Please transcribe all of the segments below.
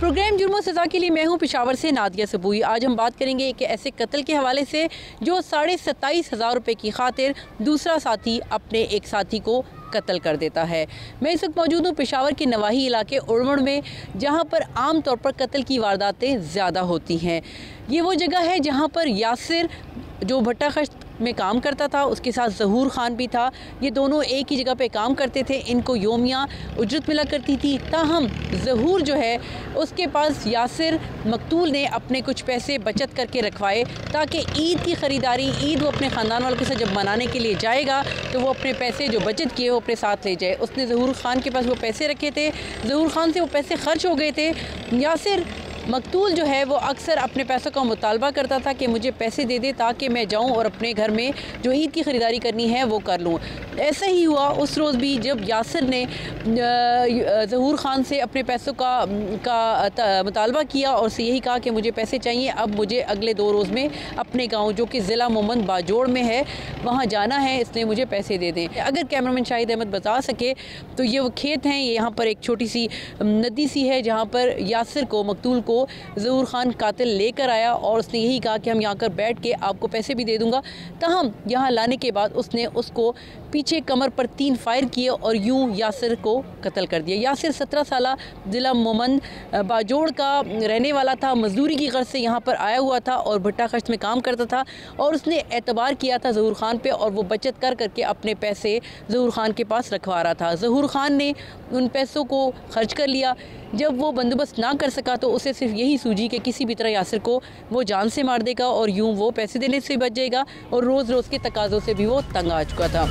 Programme जुर्म और सज़ा के लिए मैं हूँ पेशावर से नादिया सबूई। आज हम बात करेंगे एक ऐसे कत्ल के हवाले से जो 27,500 रुपये की खातिर दूसरा साथी अपने एक साथी को कत्ल कर देता है। मैं इस वक्त मौजूद हूँ पेशावर के नवाही इलाके उड़मड़ में, जहाँ पर आम तौर पर कत्ल की वारदातें ज़्यादा होती हैं। ये वो जगह है जहाँ पर यासिर जो भट्टा खश्त में काम करता था, उसके साथ ज़हूर ख़ान भी था। ये दोनों एक ही जगह पे काम करते थे, इनको योमिया उजरत मिला करती थी। ताहम ज़हूर जो है उसके पास यासिर मकतूल ने अपने कुछ पैसे बचत करके रखवाए ताकि ईद की ख़रीदारी, ईद वो अपने ख़ानदान वालों के साथ जब मनाने के लिए जाएगा तो वो अपने पैसे जो बचत किए वो अपने साथ ले जाए। उसने ज़हूर ख़ान के पास वो पैसे रखे थे, ज़हूर ख़ान से वो पैसे खर्च हो गए थे। यासिर मकतूल जो है वो अक्सर अपने पैसों का मुतालबा करता था कि मुझे पैसे दे दे ताकि मैं जाऊं और अपने घर में जो ईद की ख़रीदारी करनी है वो कर लूं। ऐसा ही हुआ उस रोज़ भी, जब यासिर ने ज़हूर ख़ान से अपने पैसों का मुतालबा किया और उससे यही कहा कि मुझे पैसे चाहिए, अब मुझे अगले 2 रोज़ में अपने गाँव जो कि ज़िला मोहम्मद बाजोड़ में है वहाँ जाना है, इसलिए मुझे पैसे दे दें। अगर कैमरामैन शाहिद अहमद बता सके तो ये वो खेत हैं, ये यहाँ पर एक छोटी सी नदी सी है जहाँ पर यासिर को, मकतूल को ज़हूर ख़ान कातिल लेकर आया और उसने यही कहा कि हम यहाँ कर बैठ के आपको पैसे भी दे दूँगा। ताहम यहाँ लाने के बाद उसने उसको पीछे कमर पर 3 फायर किए और यूं यासिर को कत्ल कर दिया। यासिर 17 साल ज़िला मोहम्मद बाजोड़ का रहने वाला था, मजदूरी की गर्ज से यहाँ पर आया हुआ था और भट्टा खश्त में काम करता था और उसने एतबार किया था ज़हूर ख़ान पे और वो बचत कर करके अपने पैसे ज़हूर ख़ान के पास रखवा रहा था। ज़हूर ख़ान ने उन पैसों को खर्च कर लिया। जब वो बंदोबस्त ना कर सका तो उसे सिर्फ यही सूझी कि किसी भी तरह यासिर को वो जान से मार देगा और यूं वो पैसे देने से बच जाएगा, और रोज़ रोज़ के तकाज़ों से भी वो तंग आ चुका था।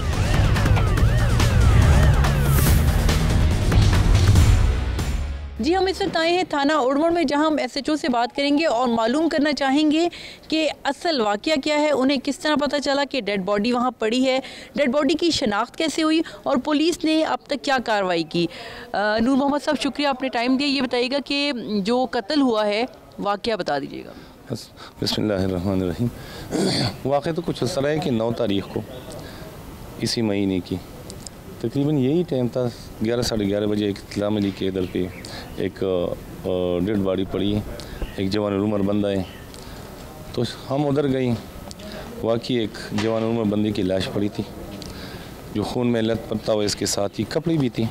जी, हम इस वक्त आए हैं थाना उड़मड़ में, जहां हम SHO से बात करेंगे और मालूम करना चाहेंगे कि असल वाक़या क्या है, उन्हें किस तरह पता चला कि डेड बॉडी वहां पड़ी है, डेड बॉडी की शनाख्त कैसे हुई और पुलिस ने अब तक क्या कार्रवाई की। नूर मोहम्मद साहब, शुक्रिया आपने टाइम दिया। ये बताइएगा कि जो कत्ल हुआ है वाक़या बता दीजिएगा। बिस्मिल्लाहिर्रहमानिर्रहीम। वाक़या तो कुछ इस तरह है कि 9 तारीख़ को इसी महीने की तकरीबन यही टाइम था, 11 साढ़े 11 बजे एक इत्तला मिली के इधर पे एक डेड बॉडी पड़ी है, एक जवान उम्र बंदा है। तो हम उधर गए, वाकई एक जवान उम्र बंदे की लाश पड़ी थी जो खून में लथपथ था, इसके साथ ही कपड़े भी थी।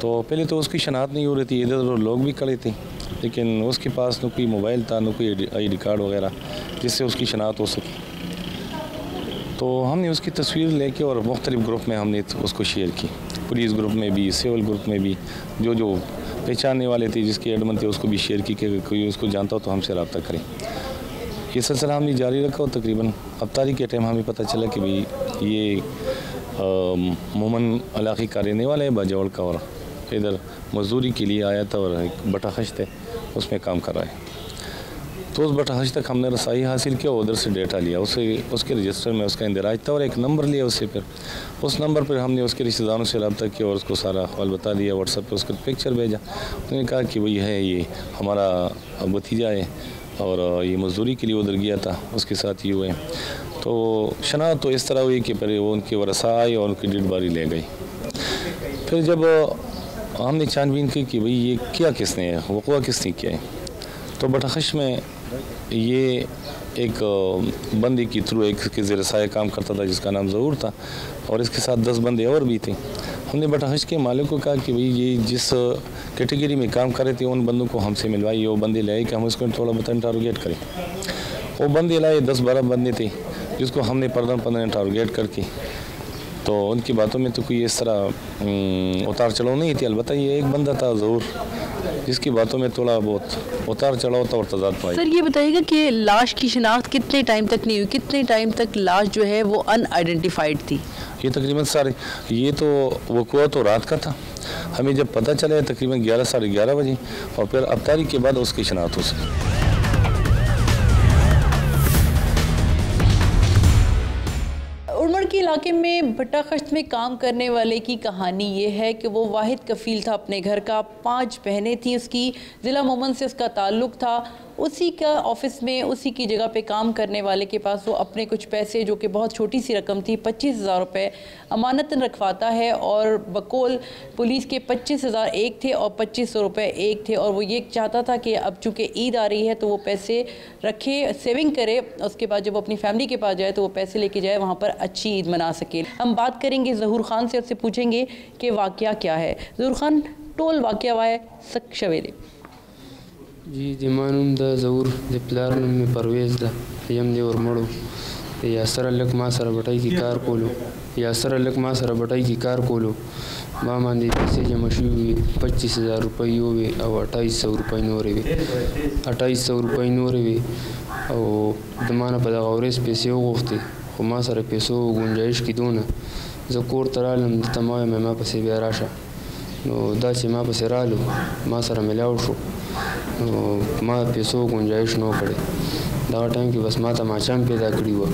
तो पहले तो उसकी शनाख्त नहीं हो रही थी, इधर उधर लोग भी खड़े थे, लेकिन उसके पास न कोई मोबाइल था न कोई ID कार्ड वगैरह जिससे उसकी शनाख्त हो सके। तो हमने उसकी तस्वीर लेके और मुख्तलिफ ग्रुप में हमने उसको शेयर की, पुलिस ग्रुप में भी, सिविल ग्रुप में भी, जो पहचानने वाले थे, जिसके एडमन थे, उसको भी शेयर की कि कोई उसको जानता हो तो हमसे रब्ता करें। ये सिलसिला हमने जारी रखा और तकरीबन अफ्तारी के टाइम हमें पता चला कि भाई ये मोमन इलाके का रहने वाला है बाजौड़ का, और इधर मजदूरी के लिए आया था और एक भट्टा खश्त है उसमें काम कर रहा है। तो उस भट्टा खश्त तक हमने रसाई हासिल किया, उधर से डेटा लिया, उसके रजिस्टर में उसका इंदराज था और एक नंबर लिया उससे। फिर उस नंबर पर हमने उसके रिश्तेदारों से रब्ता किया और उसको सारा अहवाल बता दिया, व्हाट्सएप पे उसका पिक्चर भेजा। उन्होंने कहा कि वही है, ये हमारा भतीजा है और ये मजदूरी के लिए उधर गया था, उसके साथ ही हुए। तो शनाख्त तो इस तरह हुई कि पहले वो उनके वरसा आए और उनकी डेड बॉडी ले गई। फिर जब हमने छानबीन की कि भाई ये क्या किसने है, वक़्वा किसने किया है, तो भट्टा खश्त में ये एक बंदे की थ्रू एक के ज़ेर साया काम करता था जिसका नाम ज़हूर था, और इसके साथ 10 बंदे और भी थे। हमने भट्टा खश्त के मालिक को कहा कि भाई ये जिस कैटेगरी में काम कर रहे थे उन बंदों को हमसे मिलवाइए, वो बंदे लाए कि हम उसको थोड़ा बहुत इंटरोगेट करें। वो बंदे लाए, 10-12 बंदे थे जिसको हमने पर्दा इंटरोगेट करके, तो उनकी बातों में तो कोई इस तरह उतार चढ़ाव नहीं थी। अलबत्ता ये एक बंदा था ज़हूर जिसकी बातों में थोड़ा बहुत उतार चढ़ाव था और तजाद पाई। सर, ये बताइएगा कि लाश की शनाख्त कितने टाइम तक नहीं हुई, कितने टाइम तक लाश जो है वो अनआइडेंटिफाइड थी? ये तकरीबन सारे, ये तो वक़्वा तो रात का था, हमें जब पता चला तकरीबन 11 साढ़े 11 बजे, और फिर अफ्तारी के बाद उसकी शनाख्त हो सकी। उड़मड़ के इलाके में भट्टा खश्त में काम करने वाले की कहानी ये है कि वो वाहिद कफ़ील था अपने घर का। 5 बहनें थीं उसकी, ज़िला मोमन से उसका ताल्लुक़ था। उसी का ऑफिस में, उसी की जगह पे काम करने वाले के पास वो अपने कुछ पैसे, जो कि बहुत छोटी सी रकम थी, 25,000 रुपये अमानतन रखवाता है। और बकौल पुलिस के 25,000 एक थे और 2,500 रुपये एक थे। और वो ये चाहता था कि अब चूँकि ईद आ रही है तो वो पैसे रखे, सेविंग करे, उसके बाद जब वो अपनी फैमिली के पास जाए तो वो पैसे लेके जाए, वहाँ पर अच्छी ईद मना सके। हम बात करेंगे ज़हूर ख़ान से, उससे पूछेंगे कि वाक़या क्या है। ज़हूर ख़ान, टोल वाक़या वाए सक शवेरे जी दिमानुम दा ज़हूर द प्लार में परवेज़ दा यम दे और मड़ो यासर अलग मा सर बटाई की कार कोलो यासर अलग मा सर बटाई की कार कोलो माँ मांदी पैसे जमा हुए 25,000 रुपये हुए और 2,800 रुपये नोरे हुए 2,800 रुपये नोरे हुए और दमाना पता और पैसे होते माँ सर पैसों गुंजाइश की दो ना ज़कोर तरालम तमाम में माँ पसे ब्याराशा दाची माँ पसे रालो माँ सर मिलाओ शो माँ पैसों गुंजाइश न पड़े दा टाइम की बस माता माचाम पैदा करी हुआ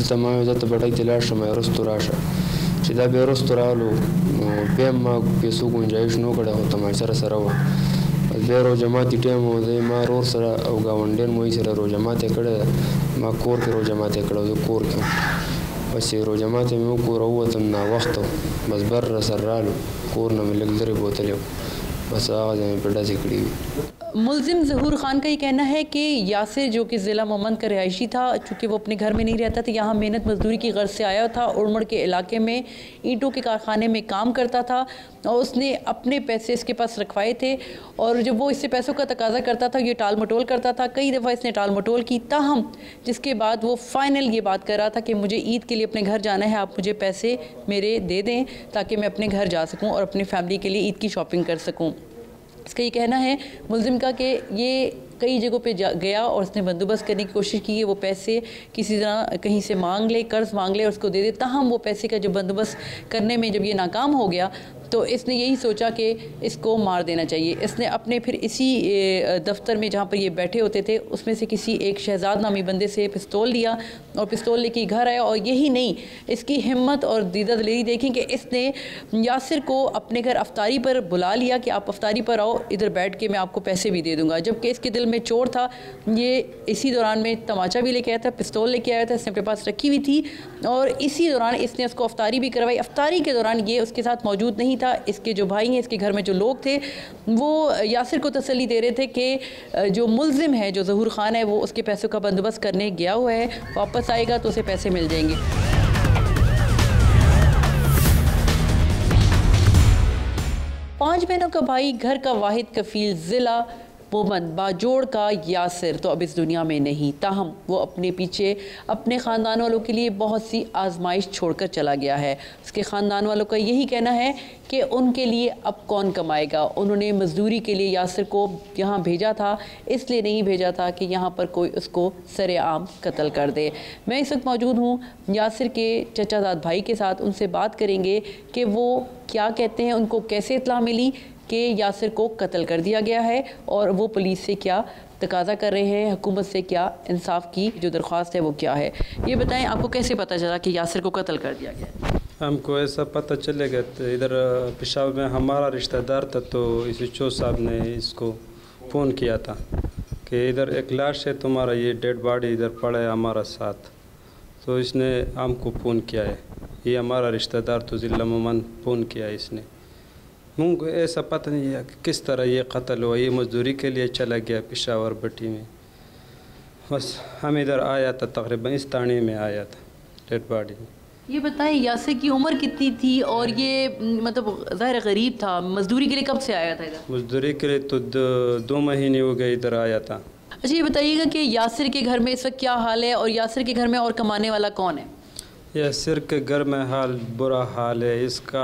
तमाम ज़त बटाई तलाश में रस्तो राशा सीधा बेरस्तो रालो बे माँ पैसों गुंजाइश न करे हो तमाशा सर हुआ बे रो जमाती टाइम हो दे माँ रोर सर और गावंडेन मोई सर रो जमाते कड़े माँ कोर के रो जमाते कड़े जो कोर क्यों बस रो जमाते में कोर हुआ तो ना वक्त बस बर सर रालो कोर न मिल दरे बोतले बस आवाज़ में पेड़ा से कड़ी हुई। मुल्ज़िम ज़हूर ख़ान का ये कहना है कि यासिर, जो कि ज़िला मोमन का रिहायशी था, चूँकि वो अपने घर में नहीं रहता था, यहाँ मेहनत मजदूरी की गर्ज से आया था, उड़मड़ के इलाके में ईंटों के कारखाने में काम करता था और उसने अपने पैसे इसके पास रखवाए थे। और जब वो इससे पैसों का तकाजा करता था, ये टाल मटोल करता था। कई दफ़ा इसने टाल मटोल की, ताहम जिसके बाद वो फ़ाइनल ये बात कर रहा था कि मुझे ईद के लिए अपने घर जाना है, आप मुझे पैसे मेरे दे दें ताकि मैं अपने घर जा सकूँ और अपनी फैमिली के लिए ईद की शॉपिंग कर सकूँ। इसका ये कहना है मुल्ज़िम का कि ये कई जगहों पे गया और उसने बंदोबस्त करने की कोशिश की है वो पैसे किसी तरह कहीं से मांग ले, कर्ज़ मांग ले और उसको दे दे। ताहम वो पैसे का जब बंदोबस्त करने में जब ये नाकाम हो गया तो इसने यही सोचा कि इसको मार देना चाहिए। इसने अपने फिर इसी दफ्तर में जहाँ पर ये बैठे होते थे उसमें से किसी एक शहजाद नामी बंदे से पिस्तौल लिया और पिस्तौल लेके घर आया। और यही नहीं, इसकी हिम्मत और दीदादलेरी देखी कि इसने यासिर को अपने घर अफ्तारी पर बुला लिया कि आप अफ्तारी पर आओ, इधर बैठ के मैं आपको पैसे भी दे दूँगा। जबकि इसके दिल में चोर था। ये इसी दौरान में तमाचा भी लेके आया था, पिस्तौल लेके आया था, इसने अपने पास रखी हुई थी और इसी दौरान इसने उसको अफ्तारी भी करवाई। अफ्तारी के दौरान ये उसके साथ मौजूद नहीं था। इसके जो भाई हैं, इसके घर में जो लोग थे, वो यासिर को तसल्ली दे रहे थे कि जो मुल्ज़िम है, जो ज़हूर ख़ान है, वो उसके पैसों का बंदोबस्त करने गया हुआ है, वापस आएगा तो उसे पैसे मिल जाएंगे। 5 बहनों का भाई, घर का वाहिद कफ़ील, ज़िला मोमन, बाजोड़ का यासिर तो अब इस दुनिया में नहीं। ताहम वो अपने पीछे अपने ख़ानदान वालों के लिए बहुत सी आजमाइश छोड़कर चला गया है। उसके ख़ानदान वालों का यही कहना है कि उनके लिए अब कौन कमाएगा। उन्होंने मजदूरी के लिए यासिर को यहाँ भेजा था, इसलिए नहीं भेजा था कि यहाँ पर कोई उसको सरेआम कत्ल कर दे। मैं इस वक्त मौजूद हूँ यासिर के चचाजाद भाई के साथ, उनसे बात करेंगे कि वो क्या कहते हैं, उनको कैसे इत्तला मिली कि यासिर को कत्ल कर दिया गया है और वो पुलिस से क्या तकाजा कर रहे हैं, हुकूमत से क्या इंसाफ की जो दरख्वास्त है वो क्या है। ये बताएं, आपको कैसे पता चला कि यासिर को कत्ल कर दिया गया? हमको ऐसा पता चलेगा तो इधर पेशावर में हमारा रिश्तेदार था, तो इसी चो साहब ने इसको फ़ोन किया था कि इधर एक लाश है तुम्हारा, ये डेड बॉडी इधर पड़ा है हमारा साथ। तो इसने हमको फ़ोन किया है, ये हमारा रिश्तेदार तो ज़िला मोमन फ़ोन किया है इसने। मुझको ऐसा पता नहीं है कि किस तरह ये कत्ल हुआ। ये मजदूरी के लिए चला गया पेशावर भट्टी में, बस हम इधर आया था, तकरीबन इस ताने में आया था डेड बॉडी में। ये बताएं, यासिर की उम्र कितनी थी और ये मतलब ज़ाहिर गरीब था, मजदूरी के लिए कब से आया था इधर? मजदूरी के लिए तो 2 महीने हो गए इधर आया था। अच्छा, ये बताइएगा कि यासिर के घर में इस वक्त क्या हाल है और यासिर के घर में और कमाने वाला कौन है? यासिर के घर में हाल बुरा हाल है। इसका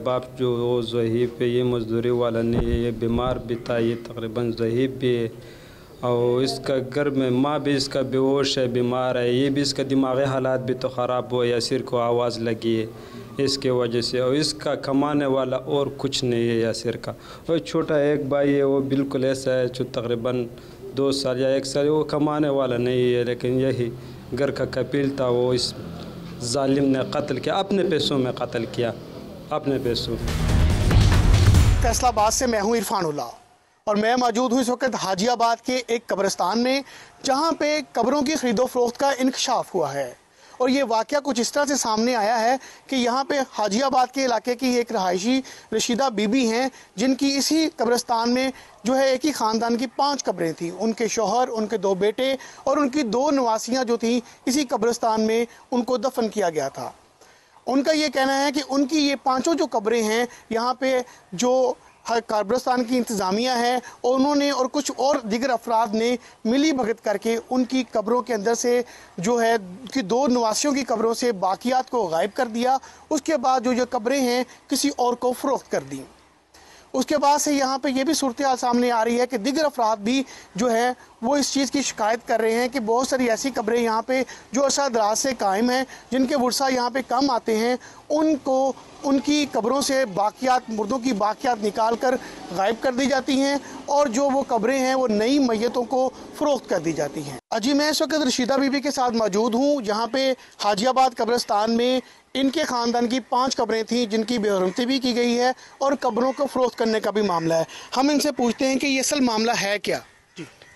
बाप जो वो ज़हीब है, ये मजदूरी वाला नहीं है, ये बीमार भी था, ये तकरीबन ज़हीब भी है। और इसका घर में माँ भी इसका बेहोश है, बीमार है, ये भी इसका दिमागी हालात भी तो ख़राब हुआ। यासिर को आवाज़ लगी है इसके वजह से, और इसका कमाने वाला और कुछ नहीं है यासिर का। और छोटा एक भाई है, वो बिल्कुल ऐसा है जो तकरीबन 2 साल या 1 साल, वो कमाने वाला नहीं है, लेकिन यही घर का कपील था, वो इस जालिम ने कत्ल किया, अपने पैसों में कत्ल किया, अपने पैसों। फैसलाबाद से मैं हूँ इरफानुल्लाह और मैं मौजूद हूँ इस वक्त हाजियाबाद के एक कब्रिस्तान में, जहाँ पे कब्रों की खरीदो फरोख्त का इंकशाफ हुआ है। और ये वाक़या कुछ इस तरह से सामने आया है कि यहाँ पे हाजियाबाद के इलाके की एक रहायशी रशीदा बीबी हैं, जिनकी इसी कब्रिस्तान में जो है एक ही ख़ानदान की 5 कब्रें थीं। उनके शौहर, उनके 2 बेटे और उनकी 2 नवासियाँ जो थीं, इसी कब्रिस्तान में उनको दफन किया गया था। उनका ये कहना है कि उनकी ये 5 जो कब्रें हैं, यहाँ पे जो कब्रिस्तान की इंतज़ामिया है और उन्होंने और कुछ और दीगर अफराद ने मिली भगत करके उनकी कब्रों के अंदर से जो है कि 2 नवासियों की कब्रों से बाकियात को गायब कर दिया। उसके बाद जो कब्रें हैं किसी और को फ़रोख्त कर दी। उसके बाद से यहाँ पे ये भी सूरत हाल सामने आ रही है कि दीगर अफराद भी जो है वो इस चीज़ की शिकायत कर रहे हैं कि बहुत सारी ऐसी कब्रें यहाँ पे जो अरसा दराज से कायम हैं, जिनके वर्सा यहाँ पे कम आते हैं, उनको उनकी कब्रों से बाकियात, मुर्दों की बाकियात निकाल कर गायब कर दी जाती हैं और जो वो कब्रें हैं वो नई मैयतों को फ़रोख्त कर दी जाती हैं। अजी मैं इस वक्त रशीदा बीबी के साथ मौजूद हूँ, जहाँ पे हाजियाबाद कब्रिस्तान में इनके ख़ानदान की 5 कब्रें थीं, जिनकी बेहरमती भी की गई है और कब्रों को फ़रोख्त करने का भी मामला है। हम इनसे पूछते हैं कि ये असल मामला है क्या।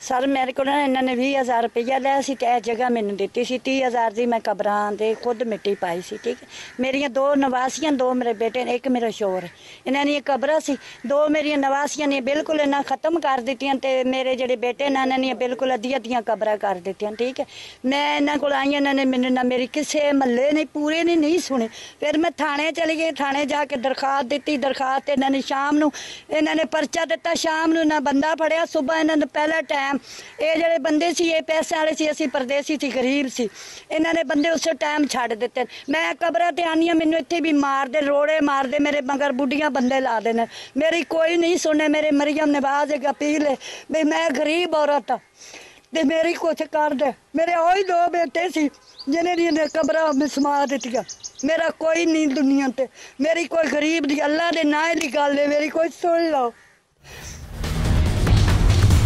सर मेरे को इन्होंने 20,000 रुपया लिया सी ते जगह मैंने दी सी। 30,000 की मैं कब्रां दे खुद मिट्टी पाई सी। ठीक है, मेरिया 2 नवासियां, 2 मेरे बेटे, एक मेरा शोर। इन्होंने कब्रां सी, 2 मेरिया नवासियां ने बिल्कुल इन्हें खत्म कर दित्तियां ते मेरे जेडे बेटे ने इन्होंने बिल्कुल अद्धियां कब्रां कर दित्तियां। ठीक है, मैं इन्होंने को आई, इन्होंने मैंने ना मेरी किसी महल्ले ने पूरे ने नहीं सुने। फिर मैं थाने चली गई, थाने जाके दरखास्त दी। दरखास्त इन्होंने शाम नूं इन्होंने परचा दिता, शाम नूं ना बंदा फड़िया। सुबह इन्होंने पहला टाइम ये ਜਿਹੜੇ ਬੰਦੇ ਸੀ ਇਹ ਪੈਸੇ ਵਾਲੇ ਸੀ, ਅਸੀਂ ਪਰਦੇਸੀ ਸੀ, ਗਰੀਬ ਸੀ। ਇਹਨਾਂ ਨੇ ਬੰਦੇ ਉਸੇ ਟਾਈਮ ਛੱਡ ਦਿੱਤੇ। ਮੈਂ ਕਬਰਾਂ ਤੇ ਆਨੀ ਆ, ਮੈਨੂੰ ਇੱਥੇ ਵੀ ਮਾਰਦੇ, ਰੋੜੇ ਮਾਰਦੇ, ਮੇਰੇ ਮਗਰ ਬੁੱਢੀਆਂ ਬੰਦੇ ਲਾ ਦੇਣ। ਮੇਰੀ ਕੋਈ ਨਹੀਂ ਸੁਣੇ। ਮੇਰੇ ਮਰੀਮ ਨਵਾਜ਼ ਇੱਕ अपील है भी मैं गरीब औरत हाँ ते मेरी कुछ कर दे। मेरे वही 2 बेटे सी जिन्हें दी कब्रां में समा दित्तियां। मेरा कोई नहीं दुनिया ते, मेरी कोई गरीब दी अल्लाह दे नाम दी गल है, मेरी कोई सुन लो।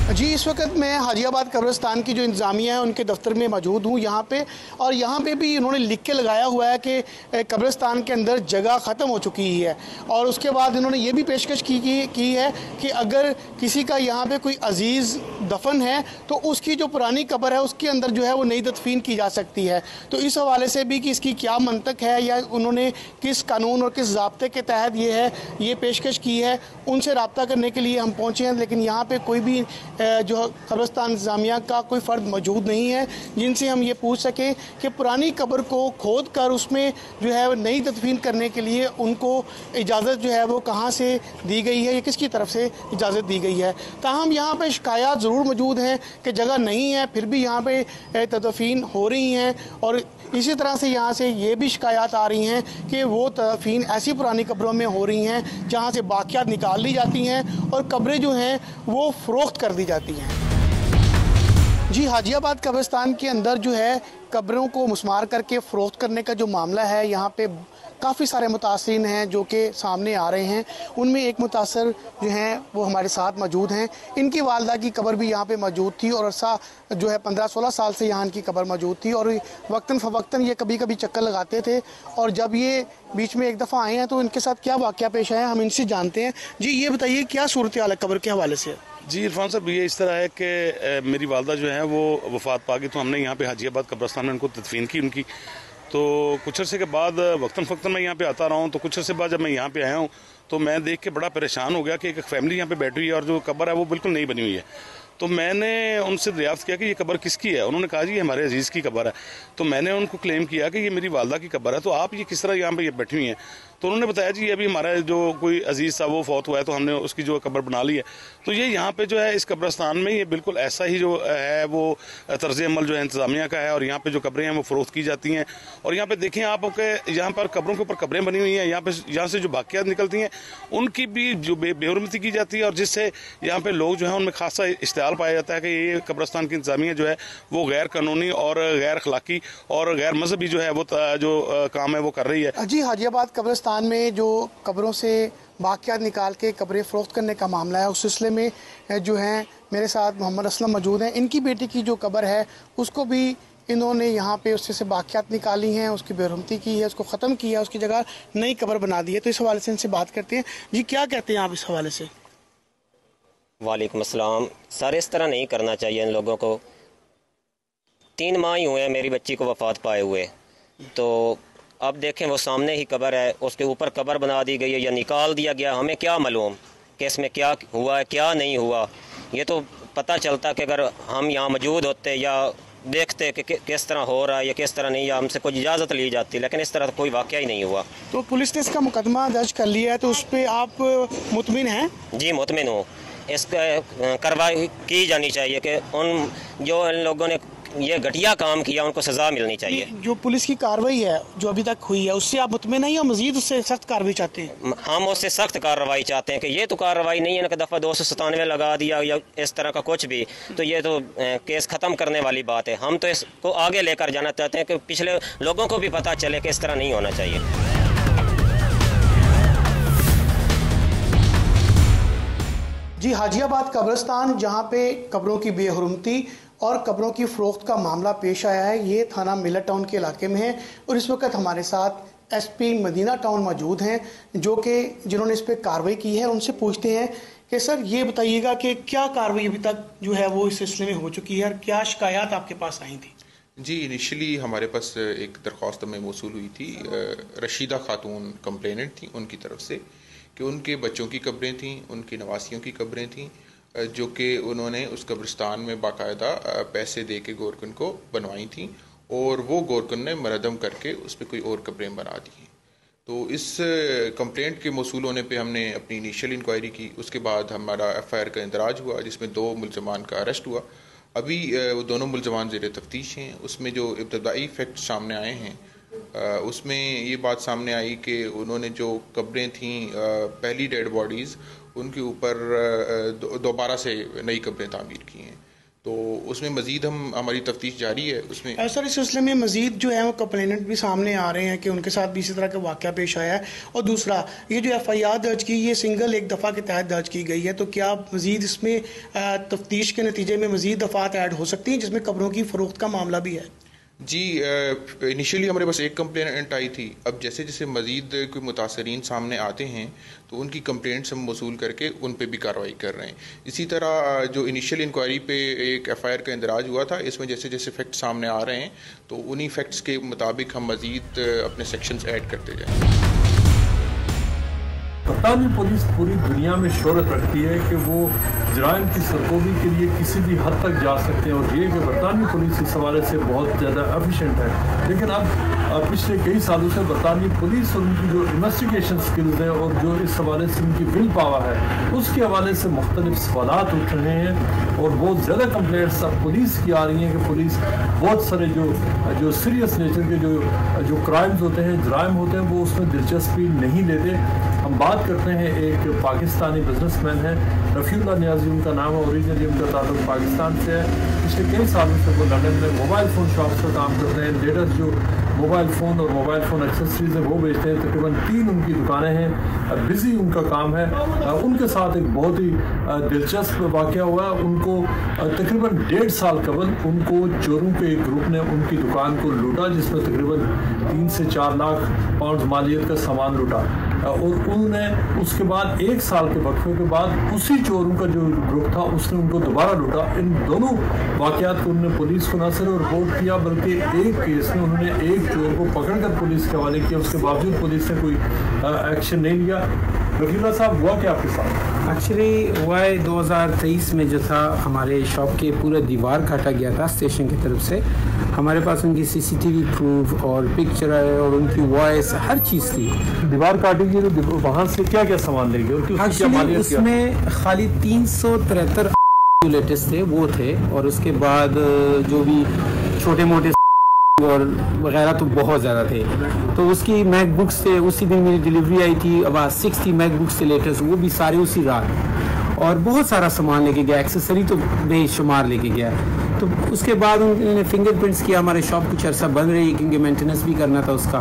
जी इस वक्त मैं हाजियाबाद कब्रिस्तान की जो इंतज़ामिया है उनके दफ्तर में मौजूद हूँ यहाँ पे, और यहाँ पे भी इन्होंने लिख के लगाया हुआ है कि कब्रिस्तान के अंदर जगह ख़त्म हो चुकी है। और उसके बाद इन्होंने ये भी पेशकश की है कि अगर किसी का यहाँ पे कोई अजीज़ दफन है तो उसकी जो पुरानी कब्र है उसके अंदर जो है वो नई तदफीन की जा सकती है। तो इस हवाले से भी कि इसकी क्या मंतक है या उन्होंने किस कानून और किस ज़ाब्ते के तहत ये पेशकश की है, उनसे रब्ता करने के लिए हम पहुँचे हैं। लेकिन यहाँ पर कोई भी जो कब्रिस्तान इंतज़ामिया का कोई फ़र्द मौजूद नहीं है जिनसे हम ये पूछ सकें कि पुरानी कब्र को खोद कर उसमें जो है नई तदफीन करने के लिए उनको इजाज़त जो है वो कहाँ से दी गई है या किसकी तरफ से इजाज़त दी गई है। ताहम यहाँ पे शिकायत ज़रूर मौजूद हैं कि जगह नहीं है, फिर भी यहाँ पे तदफीन हो रही हैं। और इसी तरह से यहाँ से ये भी शिकायत आ रही हैं कि वो तदफीन ऐसी पुरानी कब्रों में हो रही हैं जहाँ से बाकियात निकाल ली जाती हैं और कब्रें जो हैं वो फ़रोख्त कर दी जाती हैं। जी हाजियाबाद कब्रिस्तान के अंदर जो है कब्रों को मुस्मार करके फ़रोख्त करने का जो मामला है, यहाँ पे काफ़ी सारे मुतासिरीन हैं जो कि सामने आ रहे हैं। उनमें एक मुतासर जो हैं वो हमारे साथ मौजूद हैं। इनकी वालदा की कब्र भी यहाँ पे मौजूद थी और अरसा जो है 15-16 साल से यहाँ इनकी कब्र मौजूद थी और वक्तन फ़वक्तन ये कभी कभी चक्कर लगाते थे। और जब ये बीच में एक दफ़ा आए हैं तो इनके साथ क्या वाक़या पेश आया हम इनसे जानते हैं। जी ये बताइए क्या सूरत हाल है कब्र के हवाले से? जी इरफान साहब, ये इस तरह है कि मेरी वालदा जो है वो वफ़ात पा गई, तो हमने यहाँ पे हाजियाबाद कब्रिस्तान में उनको तदफीन की उनकी। तो कुछ अर्से के बाद वक्तन फ़क्तन मैं यहाँ पे आता रहा हूँ। तो कुछ अर्से बाद जब मैं यहाँ पे आया हूँ तो मैं देख के बड़ा परेशान हो गया कि एक फैमिली यहाँ पे बैठी हुई है और जो कब्र है वो बिल्कुल नई बनी हुई है। तो मैंने उनसे दरियाफ्त किया कि ये कब्र किसकी है। उन्होंने कहा जी ये हमारे अजीज़ की कब्र है। तो मैंने उनको क्लेम किया कि ये मेरी वालदा की कब्र है, तो आप ये किस तरह यहाँ पे ये बैठी हुई हैं। तो उन्होंने बताया जी अभी हमारा जो कोई अजीज़ था वो फौत हुआ है तो हमने उसकी जो कब्र बना ली है। तो ये यहाँ पे जो है इस कब्रिस्तान में ये बिल्कुल ऐसा ही जो है वो तर्ज अमल जो है इंतज़ामिया का है और यहाँ पे जो कब्रें हैं वो फ़रोख्त की जाती हैं। और यहाँ पे देखें आप कि यहाँ पर कब्रों के ऊपर कब्रें बनी हुई हैं, यहाँ से जो बाक़ियात निकलती हैं उनकी भी जो बेहुरमती की जाती है और जिससे यहाँ पे लोग जो है उनमें खासा इश्तियाल पाया जाता है कि ये कब्रिस्तान की इंतज़ामिया जो है वो गैर कानूनी और गैर अखलाकी और गैर मजहबी जो है वो जो काम है वो कर रही है। जी हाजियाबाद कब्रिस्तान में जो कब्रों से बाक़ियात निकाल के कब्रें फ़रोख्त करने का मामला है उस सिलसिले में जो हैं मेरे साथ मोहम्मद असलम मौजूद हैं। इनकी बेटी की जो कब्र है उसको भी इन्होंने यहाँ पे उससे बाक़ियात निकाली हैं, उसकी बेरहमती की है, उसको ख़त्म किया, उसकी जगह नई कब्र बना दी है। तो इस हवाले से इनसे बात करते हैं। जी क्या कहते हैं आप इस हवाले से? वालेकुम अस्सलाम। सर इस तरह नहीं करना चाहिए इन लोगों को। 3 माह ही हुए हैं मेरी बच्ची को वफ़ात पाए हुए, तो अब देखें वो सामने ही कब्र है, उसके ऊपर कब्र बना दी गई है या निकाल दिया गया। हमें क्या मालूम कि इसमें क्या हुआ है क्या नहीं हुआ। ये तो पता चलता कि अगर हम यहाँ मौजूद होते या देखते कि किस तरह हो रहा है या किस तरह नहीं, या हमसे कुछ इजाज़त ली जाती, लेकिन इस तरह कोई वाक़या ही नहीं हुआ। तो पुलिस ने इसका मुकदमा दर्ज कर लिया है, तो उस पर आप मुतमिन हैं? जी मुतमिन हूँ। इसका कार्रवाई की जानी चाहिए कि उन जो इन लोगों ने ये घटिया काम किया उनको सज़ा मिलनी चाहिए। जो पुलिस की कार्रवाई है जो अभी तक हुई है उससे आप मुतमिन नहीं, या मज़ीद उससे सख्त कार्रवाई चाहते हैं? हम उससे सख्त कार्रवाई चाहते हैं कि ये तो कार्रवाई नहीं है ना कि दफ़ा 297 लगा दिया या इस तरह का कुछ भी, तो ये तो केस ख़त्म करने वाली बात है। हम तो इसको आगे लेकर जाना चाहते हैं कि पिछले लोगों को भी पता चले कि इस तरह नहीं होना चाहिए। जी हाजियाबाद कब्रिस्तान जहाँ पे कब्रों की बेहुरमती और कब्रों की फ़रोख्त का मामला पेश आया है, ये थाना मिलर टाउन के इलाके में है। और इस वक्त हमारे साथ एसपी मदीना टाउन मौजूद हैं जिन्होंने इस पर कार्रवाई की है। उनसे पूछते हैं कि सर ये बताइएगा कि क्या कार्रवाई अभी तक जो है वो इस सिलसिले में हो चुकी है और क्या शिकायत आपके पास आई थी? जी इनिशियली हमारे पास एक दरख्वास्त हमें मौसूल हुई थी, रशीदा खातून कंप्लेनेंट थी, उनकी तरफ से कि उनके बच्चों की कब्रें थीं, उनकी नवासियों की कब्रें थीं, जो कि उन्होंने उस कब्रिस्तान में बाकायदा पैसे दे के गोरकन को बनवाई थी और वो गोरकन ने मरदम करके उस पर कोई और कब्रें बना दी। तो इस कंप्लेंट के मौसूल होने पे हमने अपनी इनिशियल इंक्वायरी की। उसके बाद हमारा FIR का इंदराज हुआ जिसमें 2 मुलजमान का अरेस्ट हुआ। अभी वो दोनों मुलजमान ज़ेर तफ्तीश हैं। उसमें जो इब्तदाई फैक्ट सामने आए हैं उसमें ये बात सामने आई कि उन्होंने जो कब्रें थीं पहली डेड बॉडीज़ उनके ऊपर दोबारा से नई कब्रें तामीर की हैं। तो उसमें मज़ीद हमारी तफ्तीश जारी है। उसमें सर इस सिलसिले में मज़ीद जो है वो कंप्लेनेंट भी सामने आ रहे हैं कि उनके साथ भी इसी तरह का वाक़या पेश आया है। और दूसरा ये जो FIR दर्ज की ये सिंगल एक दफ़ा के तहत दर्ज की गई है, तो क्या मज़ीद इसमें तफ्तीश के नतीजे में मज़ीद दफ़ात ऐड हो सकती हैं जिसमें कब्रों की फ़रोख्त का मामला भी है? जी इनिशियली हमारे पास एक कंप्लेंट आई थी। अब जैसे जैसे मज़ीद कोई मुतासरीन सामने आते हैं तो उनकी कंप्लेंट्स हम वसूल करके उन पे भी कार्रवाई कर रहे हैं। इसी तरह जो इनिशियल इंक्वायरी पे एक FIR का इंदराज हुआ था, इसमें जैसे जैसे फैक्ट सामने आ रहे हैं तो उन्हीं फैक्ट्स के मुताबिक हम मज़ीद अपने सेक्शंस ऐड करते जाएँ। बरतानवी पुलिस पूरी दुनिया में शोहरत रखती है कि वो जराइम की सरकोबी के लिए किसी भी हद तक जा सकते हैं, और ये कि बरतानवी पुलिस इस हवाले से बहुत ज़्यादा एफिशिएंट है। लेकिन अब पिछले कई सालों से बरतानवी पुलिस और उनकी जो इन्वेस्टिगेशन स्किल्स हैं और जो इस हवाले से उनकी विल पावर है उसके हवाले से मुख्तलिफ सवालात उठ रहे हैं और बहुत ज़्यादा कंप्लेंट्स अब पुलिस की आ रही हैं कि पुलिस बहुत सारे जो सीरियस नेचर के जो क्राइम्स होते हैं, जराइम होते हैं, वो उसमें दिलचस्पी नहीं लेते। हम बात करते हैं एक पाकिस्तानी बिजनेसमैन है, रफ़ीउल्लाह नियाज़ी उनका नाम है, ओरिजिनली उनका ताल्लुक पाकिस्तान से है। पिछले कई सालों से वो लंदन में मोबाइल फ़ोन शॉप्स पर काम करते हैं। लेटेस्ट जो मोबाइल फ़ोन और मोबाइल फ़ोन एक्सेसरीज है वो बेचते हैं। तकरीबन 3 उनकी दुकानें हैं, बिज़ी उनका काम है। उनके साथ एक बहुत ही दिलचस्प वाक़या हुआ। उनको तकरीबन 1.5 साल कबल उनको चोरों के एक ग्रुप ने उनकी दुकान को लूटा, जिसमें तकरीबन 3 से 4 लाख पाउंड मालियत का सामान लूटा। और उन्होंने उसके बाद 1 साल के वक्फे के बाद उसी चोरों का जो ग्रुप था उसने उनको दोबारा लूटा। इन दोनों वाक़यात को उन्होंने पुलिस को न सिर्फ रिपोर्ट किया बल्कि एक केस में उन्होंने एक चोर को पकड़कर पुलिस के हवाले किया। उसके बावजूद पुलिस ने कोई एक्शन नहीं लिया। रफ़ीउल्लाह साहब हुआ क्या आपके साथ? एक्चुअली हुआ है 2023 में जो था हमारे शॉप के पूरा दीवार काटा गया था स्टेशन की तरफ से। हमारे पास उनकी CCTV प्रूफ और पिक्चर है और उनकी वॉइस हर चीज़ थी। दीवार काटेगी तो वहाँ से क्या क्या सामान लेंगे और एक्चुअली उसमें खाली 373 लेटेस्ट थे वो थे, और उसके बाद जो भी छोटे मोटे और वगैरह तो बहुत ज़्यादा थे। तो उसकी मैकबुक्स थे, उसी दिन मेरी डिलीवरी आई थी, अब 60 मैकबुक्स थे लेटेस्ट, वो भी सारे उसी रात। और बहुत सारा सामान लेके गया, एक्सेसरी तो बेशुमार लेके गया। तो उसके बाद उन्होंने फिंगरप्रिंट्स किया। हमारे शॉप कुछ अर्सा बंद रही क्योंकि मेंटेनेंस भी करना था उसका।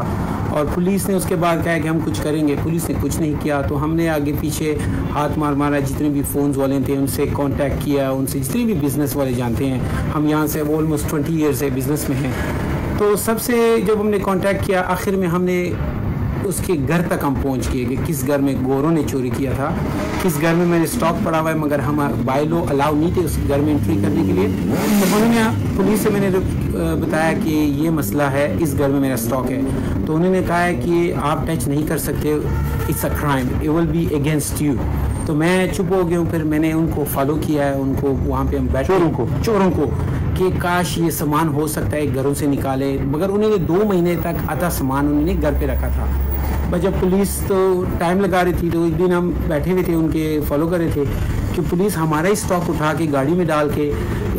और पुलिस ने उसके बाद कहा कि हम कुछ करेंगे। पुलिस ने कुछ नहीं किया, तो हमने आगे पीछे हाथ मारा। जितने भी फ़ोन्स वाले थे उनसे कांटेक्ट किया, उनसे जितने भी बिज़नेस वाले जानते हैं, हम यहाँ से ऑलमोस्ट 20 ईयर से बिज़नेस में हैं, तो सबसे जब हमने कांटेक्ट किया, आखिर में हमने उसके घर तक हम पहुंच गए कि किस घर में गोरों ने चोरी किया था, किस घर में मैंने स्टॉक पड़ा हुआ है, मगर हम बाय लॉ अलाउ नहीं थे उस घर में एंट्री करने के लिए। तो उन्होंने पुलिस से मैंने बताया कि ये मसला है, इस घर में मेरा स्टॉक है, तो उन्होंने कहा है कि आप टच नहीं कर सकते, it's a crime, it will be against you. तो मैं चुप हो गया हूँ। फिर मैंने उनको फॉलो किया है, उनको वहाँ पे हम बैठे, चोरों को कि काश ये सामान हो सकता है घरों से निकाले, मगर उन्होंने 2 महीने तक आधा सामान उन्होंने घर पे रखा था। बस जब पुलिस तो टाइम लगा रही थी, तो एक दिन हम बैठे हुए थे, उनके फॉलो कर रहे थे कि पुलिस हमारा ही स्टॉक उठा के गाड़ी में डाल के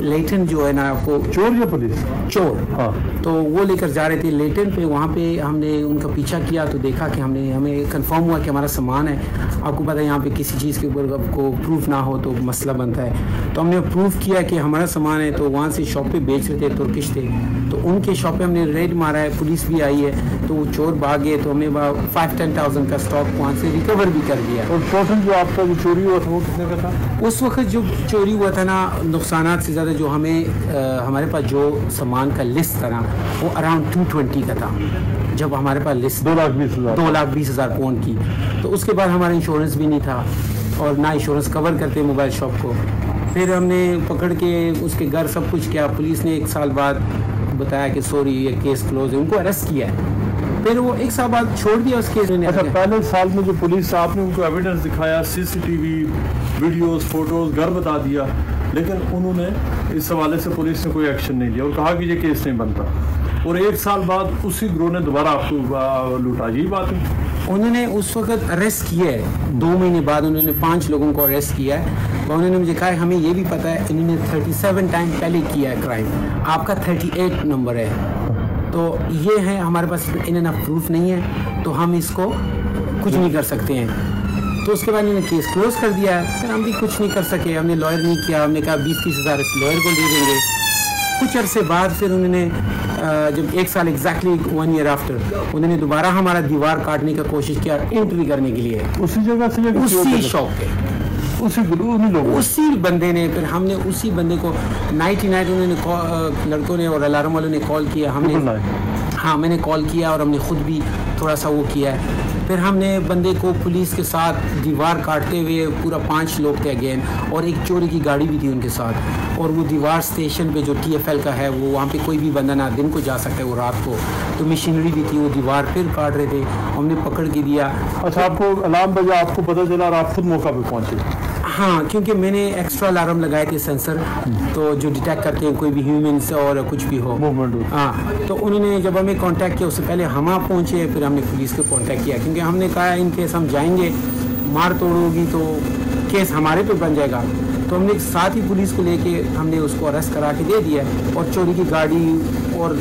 लेटन जो है ना, आपको चोर या पुलिस चोर, हाँ, तो वो लेकर जा रहे थे लेटन पे। वहाँ पे हमने उनका पीछा किया तो देखा कि हमें कंफर्म हुआ कि हमारा सामान है। आपको पता है यहाँ पे किसी चीज़ के ऊपर आपको प्रूफ ना हो तो मसला बनता है, तो हमने प्रूफ किया कि हमारा सामान है। तो वहाँ से शॉप पे बेच रहे थे, तुर्किश थे, तो उनके शॉप पे हमने रेड मारा है, पुलिस भी आई है, तो वो चोर भाग गए। तो हमने 5-10,000 का स्टॉक वहाँ से रिकवर भी कर दिया। और टोटल जो आपका जो चोरी हुआ था वो कितने का था? उस वक्त जो चोरी हुआ था ना, नुकसानात से ज़्यादा जो हमारे पास जो सामान का लिस्ट था ना, वो अराउंड 220 का था। जब हमारे पास लिस्ट 2,20,000 पाउंड की, तो उसके बाद हमारा इंश्योरेंस भी नहीं था और ना इंश्योरेंस कवर करते मोबाइल शॉप को। फिर हमने पकड़ के उसके घर सब कुछ किया। पुलिस ने 1 साल बाद बताया कि सॉरी ये केस क्लोज है, उनको अरेस्ट किया है। फिर वो 1 साल बाद छोड़ दिया उस केस में। अच्छा, पहले साल में जो पुलिस आपने उनको एविडेंस दिखाया, CCTV वीडियोस, फोटोज, घर बता दिया, लेकिन उन्होंने इस हवाले से पुलिस ने कोई एक्शन नहीं लिया और कहा कि ये केस नहीं बनता। और 1 साल बाद उसी गिरोह ने दोबारा आपको लूटा। यही बात है, उन्होंने उस वक्त अरेस्ट किया है। 2 महीने बाद उन्होंने 5 लोगों को अरेस्ट किया है। और उन्होंने मुझे कहा हमें ये भी पता है इन्होंने 37 टाइम पहले किया है क्राइम, आपका 38 नंबर है, तो ये है हमारे पास इन्हें प्रूफ नहीं है, तो हम इसको कुछ नहीं कर सकते हैं। तो उसके बाद इन्होंने केस क्लोज कर दिया है। फिर हम भी कुछ नहीं कर सके, हमने लॉयर नहीं किया, हमने कहा 20-30 हज़ार इस लॉयर को दे देंगे। कुछ अरसे बाद फिर उन्होंने जब 1 साल एग्जैक्टली 1 ईयर आफ्टर उन्होंने दोबारा हमारा दीवार काटने का कोशिश किया एंट्री करने के लिए, उसी जगह से, उसी शॉप पे, उसी बंदे ने। फिर हमने उसी बंदे को नाइट उन्होंने लड़कों ने और अलार्म वालों ने कॉल किया, हाँ मैंने कॉल किया और हमने खुद भी थोड़ा सा वो किया है। फिर हमने बंदे को पुलिस के साथ दीवार काटते हुए, पूरा 5 लोग थे अगेन, और एक चोरी की गाड़ी भी थी उनके साथ। और वो दीवार स्टेशन पे जो TFL का है, वो वहाँ पे कोई भी बंदा ना दिन को जा सकता है, वो रात को, तो मशीनरी भी थी, वो दीवार फिर काट रहे थे, हमने पकड़ के दिया। अच्छा, आपको अलार्म बजा, आपको पता चला और आप खुद मौका पे पहुँचे? हाँ, क्योंकि मैंने एक्स्ट्रा अलार्म लगाए थे सेंसर, तो जो डिटेक्ट करते हैं कोई भी ह्यूमन्स और कुछ भी हो मूवमेंट। हाँ, तो उन्होंने जब हमें कांटेक्ट किया, उससे पहले हम वहाँ पहुँचे, फिर हमने पुलिस को कांटेक्ट किया, क्योंकि हमने कहा इन केस हम जाएंगे, मार तोड़ होगी तो केस हमारे पे बन जाएगा। तो हमने साथ ही पुलिस को लेके हमने उसको अरेस्ट करा के दे दिया, और चोरी की गाड़ी और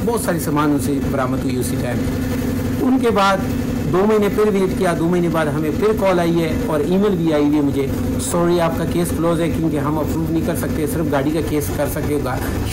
बहुत सारी सामान उनसे बरामद हुई उसी टाइम। उनके बाद 2 महीने फिर वेट किया, 2 महीने बाद हमें फिर कॉल आई है और ईमेल भी आई हुई है मुझे, सॉरी आपका केस क्लोज है, क्योंकि हम अप्रूव नहीं कर सकते, सिर्फ गाड़ी का केस कर सकते,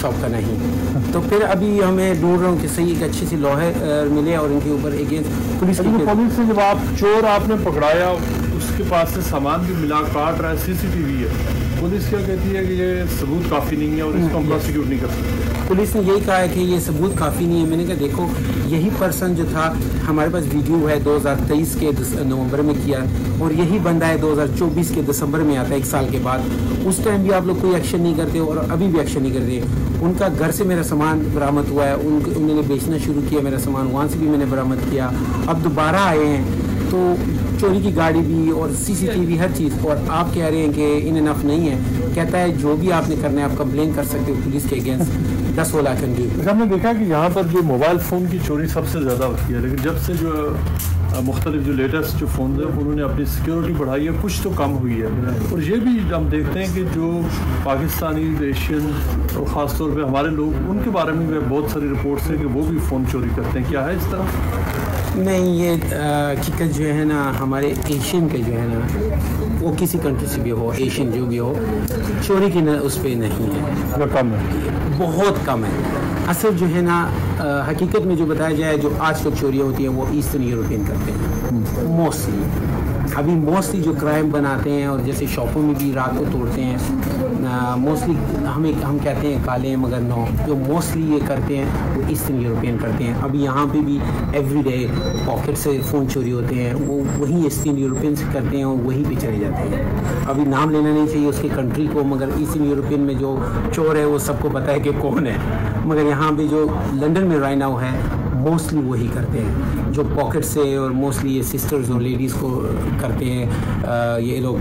शॉप का नहीं। तो फिर अभी हमें ढूंढ रहा हूँ कि सही एक अच्छी सी लॉयर मिले और इनके ऊपर अगेंस्ट पुलिस से जब आप चोर आपने पकड़ाया, उसके पास से सामान भी मिला, काट रहा है, CCTV है, पुलिस क्या कहती है कि ये सबूत काफ़ी नहीं है और इसको हम प्रोसिक्यूट नहीं कर सकते? पुलिस ने यही कहा है कि ये सबूत काफ़ी नहीं है। मैंने कहा देखो, यही पर्सन जो था, हमारे पास वीडियो है 2023 के नवंबर में किया, और यही बंदा है 2024 के दिसंबर में आता है, 1 साल के बाद। उस टाइम भी आप लोग कोई एक्शन नहीं करते और अभी भी एक्शन नहीं करते। उनका घर से मेरा सामान बरामद हुआ है, उन्होंने बेचना शुरू किया मेरा सामान, वहाँ से भी मैंने बरामद किया। अब दोबारा आए हैं, तो चोरी की गाड़ी भी और CCTV हर चीज़, और आप कह रहे हैं कि इन इनफ नहीं है। कहता है जो भी आपने करना है आप कंप्लेन कर सकते हो पुलिस के अगेंस्ट, 10 लाख की। हमने देखा कि यहाँ पर जो मोबाइल फ़ोन की चोरी सबसे ज़्यादा होती है, लेकिन जब से जो मुख्तलिफ जो लेटेस्ट जो फ़ोन है उन्होंने अपनी सिक्योरिटी बढ़ाई है, कुछ तो कम हुई है। और ये भी हम देखते हैं कि जो पाकिस्तानी, एशियन और ख़ास तौर पे हमारे लोग, उनके बारे में बहुत सारी रिपोर्ट्स हैं कि वो भी फ़ोन चोरी करते हैं। क्या है इस तरह? नहीं, ये हकीकत जो है ना, हमारे एशियन के जो है ना, वो किसी कंट्री से भी हो, एशियन जो भी हो, चोरी की उस पर नहीं है, कम है, बहुत कम है। असल जो है ना हकीकत में जो बताया जाए, जो आज तक चोरियाँ होती हैं वो ईस्टर्न यूरोपियन करते हैं मोस्टली। अभी मोस्टली जो क्राइम बनाते हैं और जैसे शॉपों में भी रात को तोड़ते हैं, मोस्टली हम कहते हैं काले मगर नो, जो मोस्टली ये करते हैं वो ईस्टर्न यूरोपियन करते हैं। अभी यहाँ पे भी एवरीडे पॉकेट से फ़ोन चोरी होते हैं, वो वही ईस्टर्न यूरोपियन से करते हैं और वहीं पे चले जाते हैं। अभी नाम लेना नहीं चाहिए उसके कंट्री को, मगर ईस्टर्न यूरोपियन में जो चोर है वो सबको पता है कि कौन है। मगर यहाँ पे जो लंदन में राइट नाउ है मोस्टली वही करते हैं, जो पॉकेट से, और मोस्टली ये सिस्टर्स और लेडीज़ को करते हैं। ये लोग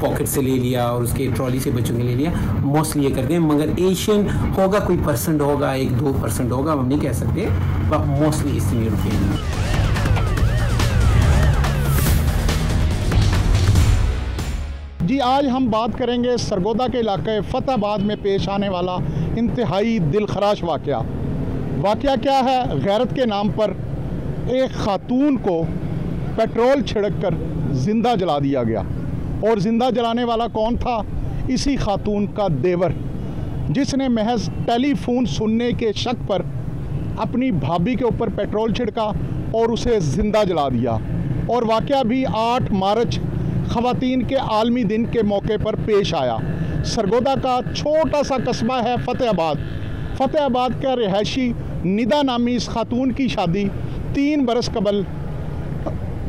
पॉकेट से ले लिया और उसके ट्रॉली से बच्चों के ले लिया, मोस्टली ये करते हैं। मगर एशियन होगा, कोई परसेंट होगा, 1-2% होगा, हम नहीं कह सकते, बट मोस्टली ईस्टर्न यूरोपियन। जी आज हम बात करेंगे सरगोदा के इलाके फतेहाबाद में पेश आने वाला इंतहाई दिलखराश वाक़या। वाक़या क्या है? गैरत के नाम पर एक ख़ातून को पेट्रोल छिड़क कर ज़िंदा जला दिया गया, और ज़िंदा जलाने वाला कौन था? इसी ख़ातून का देवर, जिसने महज टेलीफोन सुनने के शक पर अपनी भाभी के ऊपर पेट्रोल छिड़का और उसे ज़िंदा जला दिया। और वाक़या भी 8 मार्च ख़वातीन के आलमी दिन के मौके पर पेश आया। सरगोदा का छोटा सा कस्बा है फतेहाबाद। फतेहाबाद का रिहायशी निदा नामी इस खातून की शादी 3 बरस कबल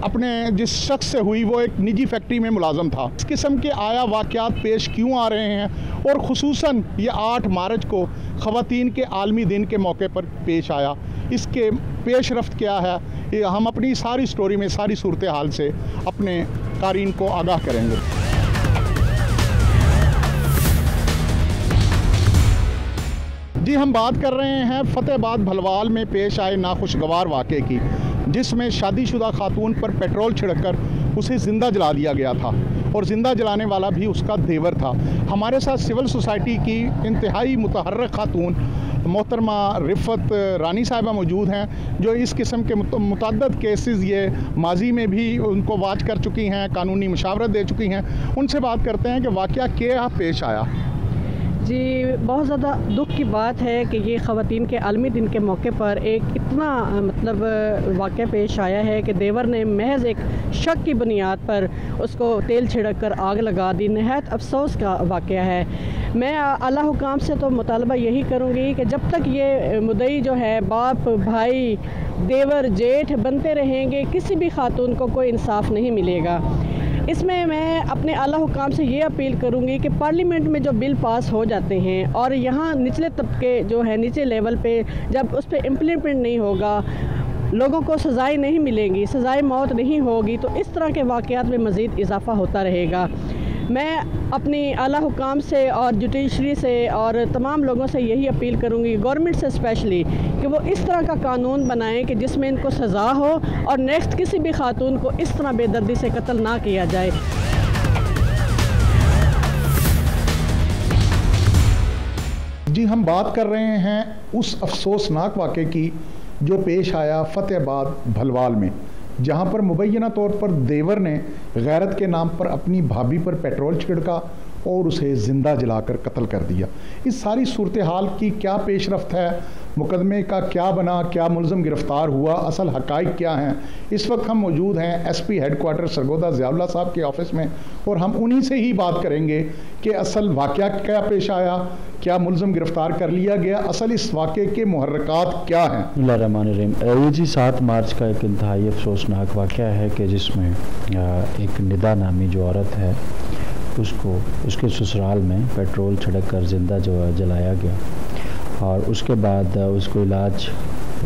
अपने जिस शख्स से हुई, वो एक निजी फैक्ट्री में मुलाजम था। इस किस्म के आया वाक़यात पेश क्यों आ रहे हैं, और ख़ुसूसन ये 8 मार्च को ख़वातीन के आलमी दिन के मौके पर पेश आया, इसके पेश रफ्त क्या है, ये हम अपनी सारी स्टोरी में, सारी सूरत हाल से अपने कारीन को आगाह करेंगे। जी हम बात कर रहे हैं फतेहाबाद भलवाल में पेश आए नाखुशगवार वाक़े की, जिसमें शादीशुदा खातून पर पेट्रोल छिड़ककर उसे ज़िंदा जला दिया गया था, और ज़िंदा जलाने वाला भी उसका देवर था। हमारे साथ सिविल सोसाइटी की इंतहाई मुतहर्रिक खातून मोहतरमा रिफ़त रानी साहिबा मौजूद हैं, जो इस किस्म के मुतअद्दिद केसेस ये माजी में भी उनको वाच कर चुकी हैं, कानूनी मशावरत दे चुकी हैं। उनसे बात करते हैं कि वाक़या क्या पेश आया। जी बहुत ज़्यादा दुख की बात है कि ये ख़वातीन के आलमी दिन के मौके पर एक इतना मतलब वाक़या पेश आया है कि देवर ने महज एक शक की बुनियाद पर उसको तेल छिड़क कर आग लगा दी। नहायत अफसोस का वाक़या है। मैं आला हुकाम से तो मुतालबा यही करूँगी कि जब तक ये मुद्दई जो है बाप भाई देवर जेठ बनते रहेंगे, किसी भी खातून को कोई इंसाफ नहीं मिलेगा। इसमें मैं अपने आला हुकाम से ये अपील करूँगी कि पार्लियामेंट में जो बिल पास हो जाते हैं और यहाँ निचले तबके जो है नीचे लेवल पे जब उस पर इम्प्लीमेंट नहीं होगा, लोगों को सज़ाएँ नहीं मिलेंगी, सज़ाए मौत नहीं होगी, तो इस तरह के वाक़यात में मज़ीद इजाफ़ा होता रहेगा। मैं अपनी आला हुकाम से और जुडिशरी से और तमाम लोगों से यही अपील करूँगी, गवर्नमेंट से स्पेशली, कि वो इस तरह का कानून बनाएं कि जिसमें इनको सज़ा हो और नेक्स्ट किसी भी खातून को इस तरह बेदर्दी से कत्ल ना किया जाए। जी हम बात कर रहे हैं उस अफसोसनाक वाक़े की जो पेश आया फतेहाबाद भलवाल में, जहां पर मुबैना तौर पर देवर ने गैरत के नाम पर अपनी भाभी पर पेट्रोल छिड़का और उसे ज़िंदा जलाकर कत्ल कर दिया। इस सारी सूरत हाल की क्या पेशरफ्त है, मुकदमे का क्या बना, क्या मुलज़म गिरफ़्तार हुआ, असल हक़ाइक़ क्या हैं, इस वक्त हम मौजूद हैं SP हेडक्वार्टर सरगोदा ज़ियाउल्लाह साहब के ऑफ़िस में, और हम उन्हीं से ही बात करेंगे कि असल वाक़या क्या पेश आया, क्या मुलज़म गिरफ़्तार कर लिया गया, असल इस वाक़े के मुहर्रिकात क्या हैं। ये जी 7 मार्च का एक इंतहाई अफसोसनाक वाक़या है कि जिसमें एक निदा नामी जो औरत है उसको उसके ससुराल में पेट्रोल छिड़क कर ज़िंदा जो जलाया गया, और उसके बाद उसको इलाज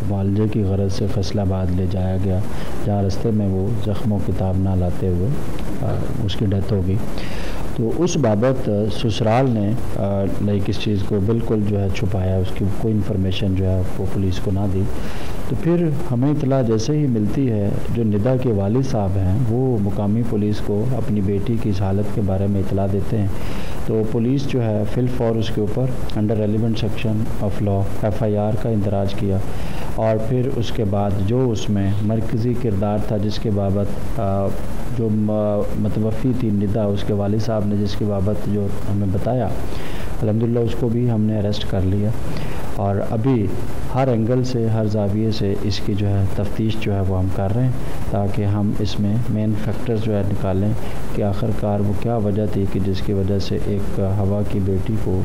मुआलजे की गरज से फैसलाबाद ले जाया गया, जहाँ रास्ते में वो ज़ख्मों की ताब ना लाते हुए उसकी डेथ हो गई। तो उस बाबत ससुराल ने लाइक इस चीज़ को बिल्कुल जो है छुपाया, उसकी कोई इन्फॉर्मेशन जो है वो पुलिस को ना दी। तो फिर हमें इतला जैसे ही मिलती है, जो निदा के वालिद साहब हैं वो मुकामी पुलिस को अपनी बेटी की इस हालत के बारे में इतला देते हैं। तो पुलिस जो है फिल फॉर उसके ऊपर under relevant section of law FIR का इंदराज किया, और फिर उसके बाद जो उसमें मरकज़ी किरदार था जिसके बाबत जो मतवफ़ी थी निदा, उसके वालिद साहब ने जिसके बाबत जो हमें बताया, अल्हम्दुलिल्लाह उसको भी हमने अरेस्ट कर लिया। और अभी हर एंगल से, हर जाविये से इसकी जो है तफ्तीश जो है वो हम कर रहे हैं, ताकि हम इसमें मेन फैक्टर्स जो है निकालें कि आखिरकार वो क्या वजह थी कि जिसकी वजह से एक हवा की बेटी को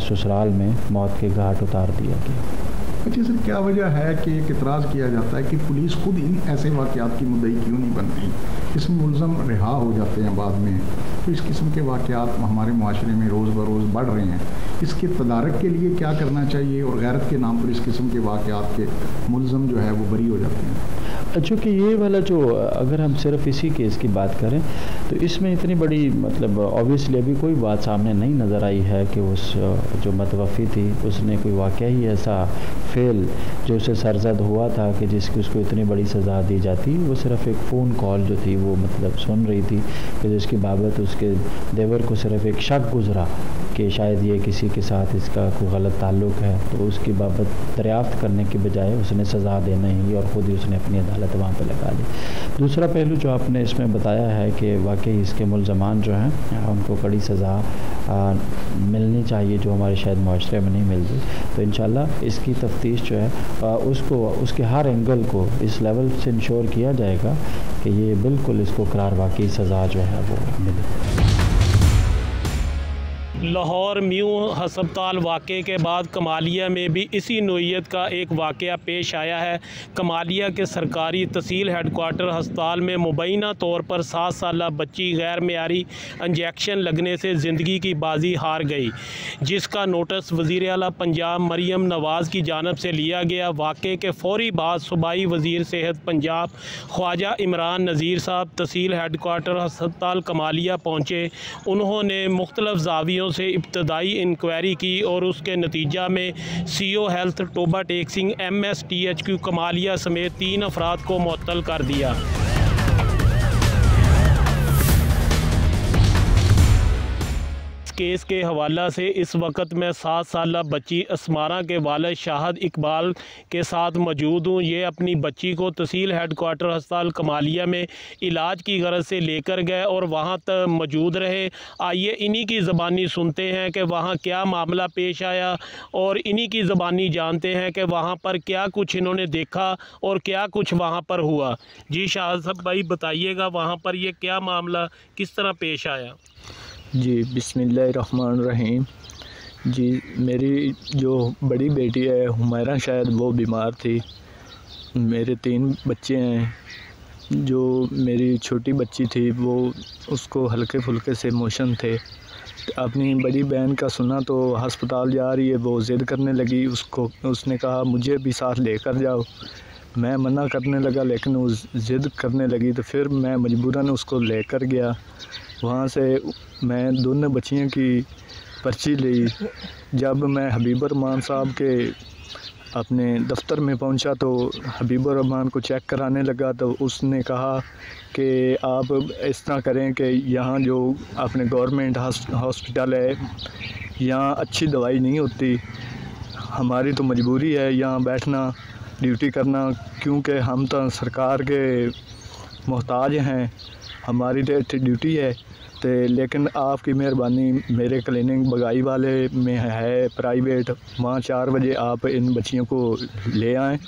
ससुराल में मौत के घाट उतार दिया गया। अच्छा सर, क्या वजह है कि एक इतराज़ किया जाता है कि पुलिस खुद इन ऐसे वाक़यात की मुद्दई क्यों नहीं बन रही? इसमें मुलज़म रिहा हो जाते हैं बाद में, तो इस किस्म के वाक़यात हमारे माशरे में रोज़ बरोज़ बढ़ रहे हैं। इसके तदारक के लिए क्या करना चाहिए? और गैरत के नाम पर इस किस्म के वाक़यात के मुलज़म जो है वो बरी हो जाते हैं। चूँकि ये वाला जो, अगर हम सिर्फ इसी केस की बात करें तो इसमें इतनी बड़ी मतलब ऑब्वियसली अभी कोई बात सामने नहीं नज़र आई है कि उस जो मतवफ़ी थी उसने कोई वाक़या ही ऐसा फेल जो उसे सरजद हुआ था कि जिसकी उसको इतनी बड़ी सज़ा दी जाती। वो सिर्फ एक फ़ोन कॉल जो थी वो मतलब सुन रही थी कि जिसकी बाबत उसके देवर को सिर्फ एक शक गुज़रा कि शायद ये किसी के साथ इसका कोई गलत ताल्लुक़ है, तो उसकी बाबत दरियाफ़्त करने के बजाय उसने सज़ा देना ही और ख़ुद ही उसने अपनी अदालत वहाँ पे लगा ली। दूसरा पहलू जो आपने इसमें बताया है कि वाकई इसके मुलज़मान जो हैं उनको कड़ी सज़ा मिलनी चाहिए जो हमारे शायद माशरे में नहीं मिलती, तो इंशाल्लाह इसकी तफ्तीश जो है उसको उसके हर एंगल को इस लेवल से इंश्योर किया जाएगा कि ये बिल्कुल इसको करार वाकई सज़ा जो है वो मिले। लाहौर म्यू हस्पताल वाक़े के बाद कमालिया में भी इसी नोयत का एक वाक़या पेश आया है। कमालिया के सरकारी तहसील हेडक्वार्टर अस्पताल में मुबैना तौर पर 7 साला बच्ची गैर मेयारी इंजेक्शन लगने से ज़िंदगी की बाजी हार गई, जिसका नोटिस वज़ीर आला पंजाब मरियम नवाज़ की जानब से लिया गया। वाक़े के फ़ौरी बाद सूबाई वज़ीर सेहत पंजाब ख्वाजा इमरान नज़ीर साहब तहसील हेडक्वार्टर अस्पताल कमालिया पहुँचे। उन्होंने मुख्तलिफ़ ज़ावियों से इब्तदाई इंक्वायरी की और उसके नतीजा में CO health Toba Tek Singh MSTHQ Kamalia समेत 3 अफराद को मुअत्तल कर दिया। केस के हवाला से इस वक्त मैं 7 साला बच्ची अस्मारा के वालिद शाहद इकबाल के साथ मौजूद हूँ। ये अपनी बच्ची को तहसील हेडक्वार्टर अस्पताल कमालिया में इलाज की गरज से लेकर गए और वहाँ तक मौजूद रहे। आइए इन्हीं की ज़बानी सुनते हैं कि वहाँ क्या मामला पेश आया और इन्हीं की ज़बानी जानते हैं कि वहाँ पर क्या कुछ इन्होंने देखा और क्या कुछ वहाँ पर हुआ। जी शाहद साहब भाई बताइएगा, वहाँ पर ये क्या मामला किस तरह पेश आया? जी बिस्मिल्लाहिर्रहमानिर्रहीम। जी मेरी जो बड़ी बेटी है हुमैरा, शायद वो बीमार थी। मेरे 3 बच्चे हैं। जो मेरी छोटी बच्ची थी वो उसको हल्के फुल्के से मोशन थे। अपनी बड़ी बहन का सुना तो अस्पताल जा रही है, वो ज़िद करने लगी। उसने कहा मुझे भी साथ लेकर जाओ। मैं मना करने लगा लेकिन वो ज़िद करने लगी, तो फिर मैं मजबूरन उसको लेकर गया। वहाँ से मैं दोनों बच्चियों की पर्ची ली। जब मैं हबीबुर्रहमान साहब के अपने दफ्तर में पहुंचा तो हबीबुर्रहमान को चेक कराने लगा, तो उसने कहा कि आप इस तरह करें कि यहाँ जो अपने गवर्नमेंट हॉस्पिटल है यहाँ अच्छी दवाई नहीं होती, हमारी तो मजबूरी है यहाँ बैठना ड्यूटी करना, क्योंकि हम तो सरकार के मोहताज हैं, हमारी तो ड्यूटी है। तो लेकिन आपकी मेहरबानी, मेरे क्लिनिक बगाई वाले में है प्राइवेट, वहाँ 4 बजे आप इन बच्चियों को ले आएँ,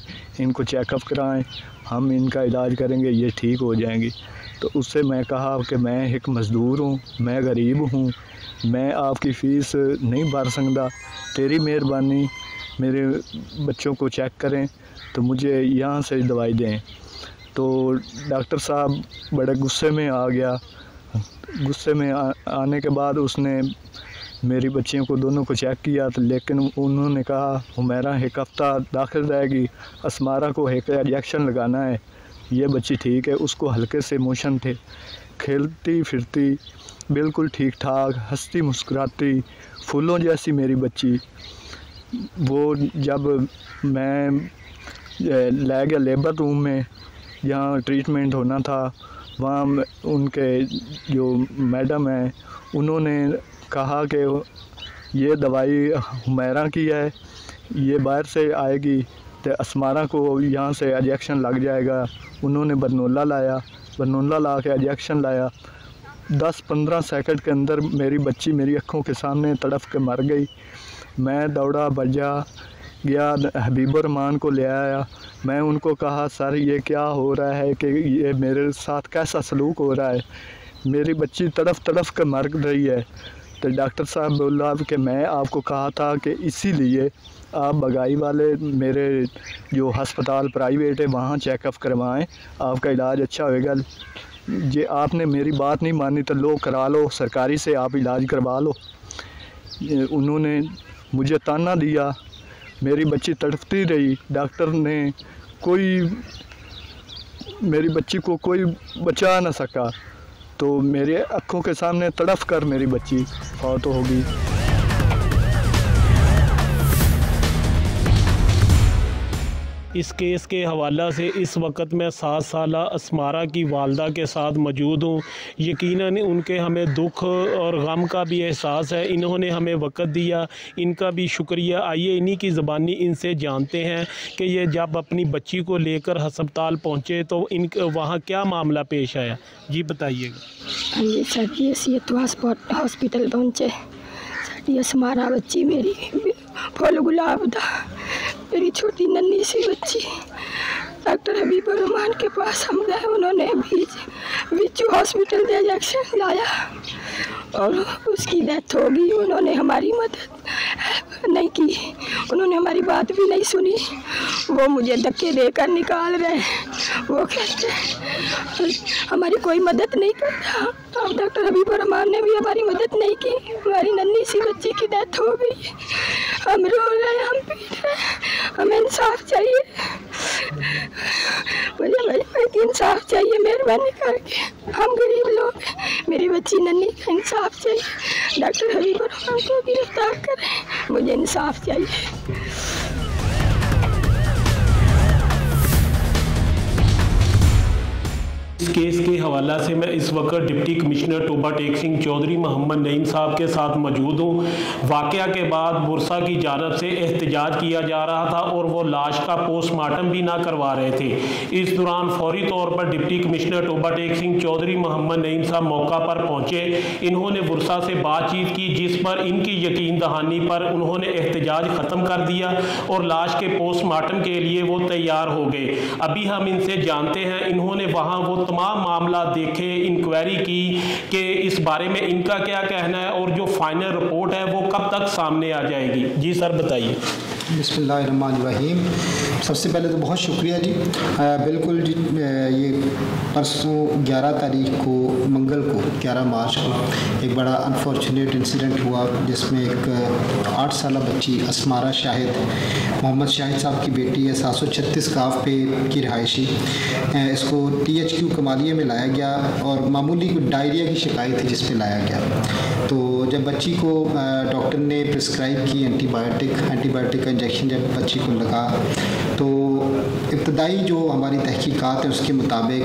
इनको चेकअप कराएं, हम इनका इलाज करेंगे, ये ठीक हो जाएंगी। तो उससे मैं कहा कि मैं एक मज़दूर हूँ, मैं गरीब हूँ, मैं आपकी फ़ीस नहीं भर सकता, तेरी मेहरबानी मेरे बच्चों को चेक करें तो मुझे यहाँ से दवाई दें। तो डॉक्टर साहब बड़े गुस्से में आ गया। गुस्से में आने के बाद उसने मेरी बच्चियों को दोनों को चेक किया, तो लेकिन उन्होंने कहा हुमैरा 1 हफ़्ता दाखिल रहेगी, अस्मारा को 1 इंजेक्शन लगाना है, ये बच्ची ठीक है। उसको हल्के से मोशन थे, खेलती फिरती बिल्कुल ठीक ठाक, हंसती मुस्कुराती फूलों जैसी मेरी बच्ची। वो जब मैं ले गया लेबर रूम में, जहाँ ट्रीटमेंट होना था। वहाँ उनके जो मैडम हैं उन्होंने कहा कि ये दवाई हुमैरा की है, ये बाहर से आएगी तो अस्मारा को यहाँ से इंजेक्शन लग जाएगा। उन्होंने बरनोला लाया, बरनोला ला के इंजेक्शन लाया। 10-15 सेकंड के अंदर मेरी बच्ची मेरी आँखों के सामने तड़फ के मर गई। मैं दौड़ा भजा गया, हबीबुर्रहमान को ले आया। मैं उनको कहा सर ये क्या हो रहा है कि ये मेरे साथ कैसा सलूक हो रहा है, मेरी बच्ची तड़फ तड़फ के मर रही है। तो डॉक्टर साहब बोला कि मैं आपको कहा था कि इसीलिए आप बगाई वाले मेरे जो हस्पताल प्राइवेट है वहाँ चेकअप करवाएं, आपका इलाज अच्छा होएगा। ये आपने मेरी बात नहीं मानी तो लो करा लो, सरकारी से आप इलाज करवा लो। उन्होंने मुझे ताना दिया, मेरी बच्ची तड़पती रही। डॉक्टर ने मेरी बच्ची को कोई बचा ना सका, तो मेरे आँखों के सामने तड़फ कर मेरी बच्ची फौत हो गई। इस केस के हवाला से इस वक्त मैं 7 साला अस्मारा की वालदा के साथ मौजूद हूँ। यकीनन उनके हमें दुख और गम का भी एहसास है। इन्होंने हमें वक्त दिया, इनका भी शुक्रिया। आइए इन्हीं की ज़बानी इनसे जानते हैं कि ये जब अपनी बच्ची को लेकर हस्पताल पहुँचे तो इन वहाँ क्या मामला पेश आया, जी बताइएगा। जी सर, ये सीएत हॉस्पिटल पहुँचे। ये अस्मारा बच्ची मेरी फूल गुलाब था, मेरी छोटी नन्ही सी बच्ची। डॉक्टर हबीबुर्रहमान के पास हम गए, उन्होंने बिच्छू हॉस्पिटल में इंजेक्शन लाया और उसकी डेथ हो गई। उन्होंने हमारी मदद नहीं की, उन्होंने हमारी बात भी नहीं सुनी। वो मुझे धक्के देकर निकाल रहे, वो कहते हमारी कोई मदद नहीं करता। अब डॉक्टर हबीबुर्रहमान ने भी हमारी मदद नहीं की। हमारी नन्ही सी बच्ची की डेथ हो गई। हम रो रहे हैं, हम पीट रहे हैं, हमें इंसाफ चाहिए। मुझे इंसाफ चाहिए, मेहरबानी करके। हम गरीब लोग, मेरी बच्ची नन्ही का इंसाफ चाहिए। डॉक्टर हबीबुर्रहमान को गिरफ्तार करें, मुझे इंसाफ चाहिए। इस केस के हवाला से मैं इस वक्त डिप्टी कमिश्नर टोबा टेक सिंह चौधरी मोहम्मद नईम साहब के साथ मौजूद हूँ। वाक़या के बाद बुरसा की जानब से एहतजाज किया जा रहा था और वो लाश का पोस्टमार्टम भी ना करवा रहे थे। इस दौरान फौरी तौर पर डिप्टी कमिश्नर टोबा टेक सिंह चौधरी मोहम्मद नईम साहब मौका पर पहुँचे। इन्होंने बुरसा से बातचीत की, जिस पर इनकी यकीन दहानी पर उन्होंने एहतजाज ख़त्म कर दिया और लाश के पोस्टमार्टम के लिए वो तैयार हो गए। अभी हम इनसे जानते हैं, इन्होंने वहाँ वो तमाम मामला देखे, इंक्वायरी की कि इस बारे में इनका क्या कहना है और जो फाइनल रिपोर्ट है वो कब तक सामने आ जाएगी। जी सर बताइए। बिस्मिल्लाहिर्रहमानिर्रहीम। सबसे पहले तो बहुत शुक्रिया जी। बिल्कुल जी, ये परसों 11 तारीख को मंगल को 11 मार्च को एक बड़ा अनफॉर्चुनेट इंसिडेंट हुआ, जिसमें एक 8 साला बच्ची अस्मारा शाहिद, मोहम्मद शाहिद साहब की बेटी है, 736 काफ पे की रहायशी। इसको THQ कमालिया में लाया गया और मामूली डायरिया की शिकायत थी जिस पे लाया गया। तो जब बच्ची को डॉक्टर ने प्रिस्क्राइब की एंटीबायोटिक का इंजेक्शन जब बच्ची को लगा, तो इब्तदाई जो हमारी तहकीकात है उसके मुताबिक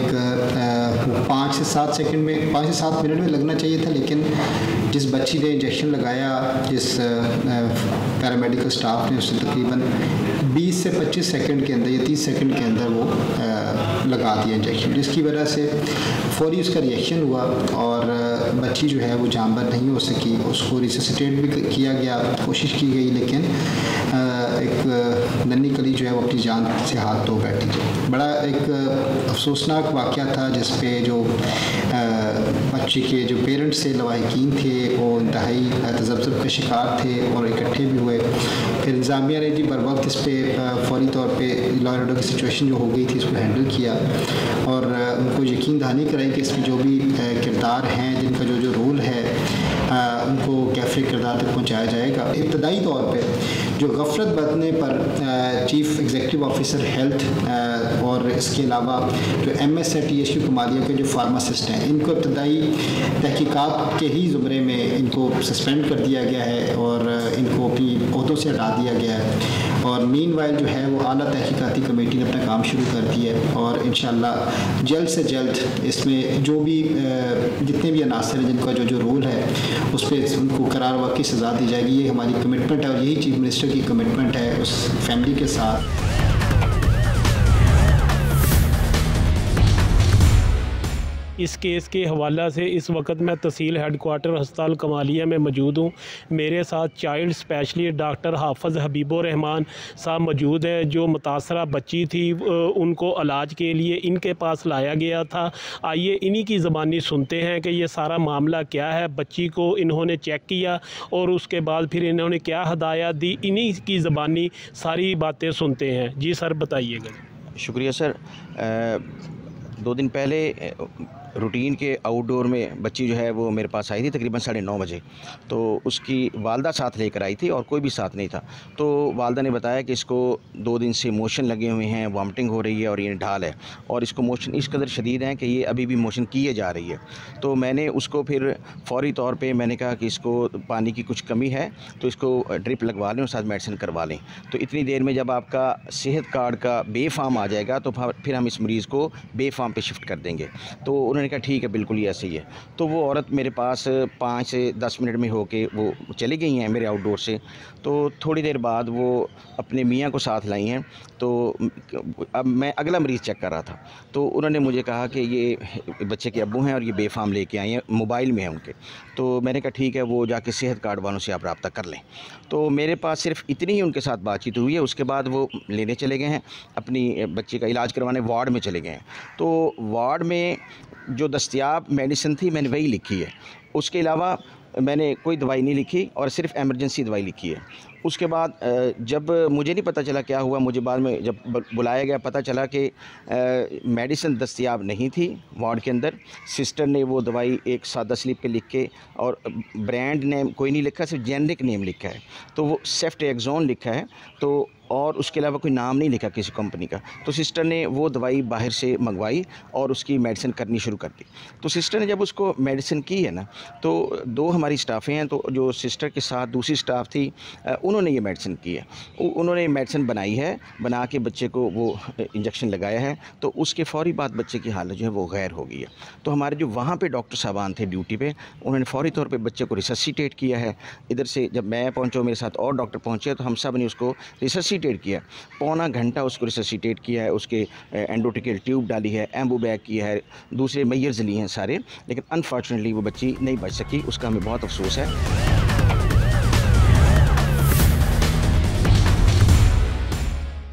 5 से 7 मिनट में लगना चाहिए था, लेकिन जिस बच्ची ने इंजेक्शन लगाया, जिस पैरामेडिकल स्टाफ ने, उससे तकरीबन 20 से 25 सेकंड के अंदर या 30 सेकंड के अंदर वो लगा दिया इंजेक्शन, जिसकी वजह से फौरी उसका रिएक्शन हुआ और बच्ची जो है वो जानवर नहीं हो सकी। उसको रिससिटेट भी किया गया, कोशिश की गई, लेकिन एक नन्ही कली जो है वो अपनी जान से हाथ धो बैठी। बड़ा एक अफसोसनाक वाक़या था, जिस पे जो बच्ची के जो पेरेंट्स थे, लवाहिकीन थे, वो इंतहाई तज़ब्ज़ुब का शिकार थे और इकट्ठे भी हुए। फिर इंतज़ामिया ने जी बर वक्त इस पर फौरी तौर पे लॉ एंड ऑर्डर की सिचुएशन जो हो गई थी इसको हैंडल किया और उनको यकीन दहानी कराई कि इसमें जो भी किरदार हैं, जिनका जो रोल है, उनको कैफे किरदार तक पहुँचाया जाएगा। इब्तदाई तौर पर जो गफलत बरतने पर चीफ एग्जीक्यूटिव ऑफिसर हेल्थ और इसके अलावा जो MS है TSU कमालिया के जो फार्मासिस्ट हैं, इनको इब्तदाई तहकीकात के ही ज़ुमरे में इनको सस्पेंड कर दिया गया है और इनको अपनी ओहदों से हटा दिया गया है। और मीनवाइल जो है वो आला तहकीकाती कमेटी ने अपना काम शुरू कर दिया है और इंशाअल्लाह जल्द से जल्द इसमें जो भी जितने भी अनासर हैं जिनका जो रोल है उस पर उनको करार वाकई सज़ा दी जाएगी। ये हमारी कमिटमेंट है और यही चीफ मिनिस्टर की कमिटमेंट है उस फैमिली के साथ। इस केस के हवाला से इस वक्त मैं तहसील हेडक्वार्टर अस्पताल कमालिया में मौजूद हूँ। मेरे साथ चाइल्ड स्पेशलिस्ट डॉक्टर हाफिज़ हबीबुर्रहमान साहब मौजूद हैं। जो मुतासरा बच्ची थी उनको इलाज के लिए इनके पास लाया गया था। आइए इन्हीं की ज़बानी सुनते हैं कि ये सारा मामला क्या है। बच्ची को इन्होंने चेक किया और उसके बाद फिर इन्होंने क्या हदायत दी, इन्हीं की ज़बानी सारी बातें सुनते हैं। जी सर बताइएगा। शुक्रिया सर। 2 दिन पहले रूटीन के आउटडोर में बच्ची जो है वो मेरे पास आई थी तकरीबन 9:30 बजे। तो उसकी वालदा साथ लेकर आई थी और कोई भी साथ नहीं था। तो वालदा ने बताया कि इसको 2 दिन से मोशन लगे हुए हैं, वॉमिटिंग हो रही है और ये ढाल है और इसको मोशन इस कदर शदीद है कि ये अभी भी मोशन किए जा रही है। तो मैंने उसको फिर फ़ौरी तौर पे मैंने कहा कि इसको पानी की कुछ कमी है तो इसको ड्रिप लगवा लें और साथ मेडिसिन करवा लें। तो इतनी देर में जब आपका सेहत कार्ड का बे फार्म आ जाएगा तो फिर हम इस मरीज़ को बे फार्म पे शिफ्ट कर देंगे। तो उन्होंने कहा ठीक है, बिल्कुल ही ऐसे ही है। तो वो औरत मेरे पास 5 से 10 मिनट में होके वो चली गई हैं मेरे आउटडोर से। तो थोड़ी देर बाद वो अपने मियाँ को साथ लाई हैं। तो अब मैं अगला मरीज़ चेक कर रहा था तो उन्होंने मुझे कहा कि ये बच्चे के अब्बू हैं और ये बेफाम लेके आए हैं, मोबाइल में है उनके। तो मैंने कहा ठीक है, वो जाके सेहत कार्ड वालों से आप रब्ता कर लें। तो मेरे पास सिर्फ इतनी ही उनके साथ बातचीत हुई है। उसके बाद वो लेने चले गए हैं, अपनी बच्चे का इलाज करवाने वार्ड में चले गए हैं। तो वार्ड में जो दस्तयाब मेडिसिन थी मैंने वही लिखी है, उसके अलावा मैंने कोई दवाई नहीं लिखी और सिर्फ एमरजेंसी दवाई लिखी है। उसके बाद जब मुझे नहीं पता चला क्या हुआ, मुझे बाद में जब बुलाया गया पता चला कि मेडिसिन दस्तयाब नहीं थी वार्ड के अंदर। सिस्टर ने वो दवाई एक सादा स्लिप पे लिख के और ब्रांड नेम कोई नहीं लिखा, सिर्फ जेनरिक नेम लिखा है। तो वो सेफ्ट्रेक्सोन लिखा है तो और उसके अलावा कोई नाम नहीं लिखा किसी कंपनी का। तो सिस्टर ने वो दवाई बाहर से मंगवाई और उसकी मेडिसिन करनी शुरू कर दी। तो सिस्टर ने जब उसको मेडिसिन की है ना, तो 2 हमारी स्टाफें हैं, तो जो सिस्टर के साथ दूसरी स्टाफ थी उन्होंने ये मेडिसिन की है। उन्होंने मेडिसिन बनाई है, बना के बच्चे को वो इंजेक्शन लगाया है। तो उसके फ़ौरी बाद बच्चे की हालत जो है वो गैर हो गई है। तो हमारे जो वहाँ पे डॉक्टर साहबान थे ड्यूटी पे, उन्होंने फ़ौरी तौर पे बच्चे को रिससिटेट किया है। इधर से जब मैं पहुँचा, मेरे साथ और डॉक्टर पहुँचे, तो हम सब ने उसको रिससिटेट किया। पौना घंटा उसको रिससिटेट किया है, उसके एंडोट्रिकल ट्यूब डाली है, एम्बू बैग किया है, दूसरे मेजर्स लिए हैं सारे, लेकिन अनफॉर्चुनेटली वो बच्ची नहीं बच सकी। उसका हमें बहुत अफसोस है।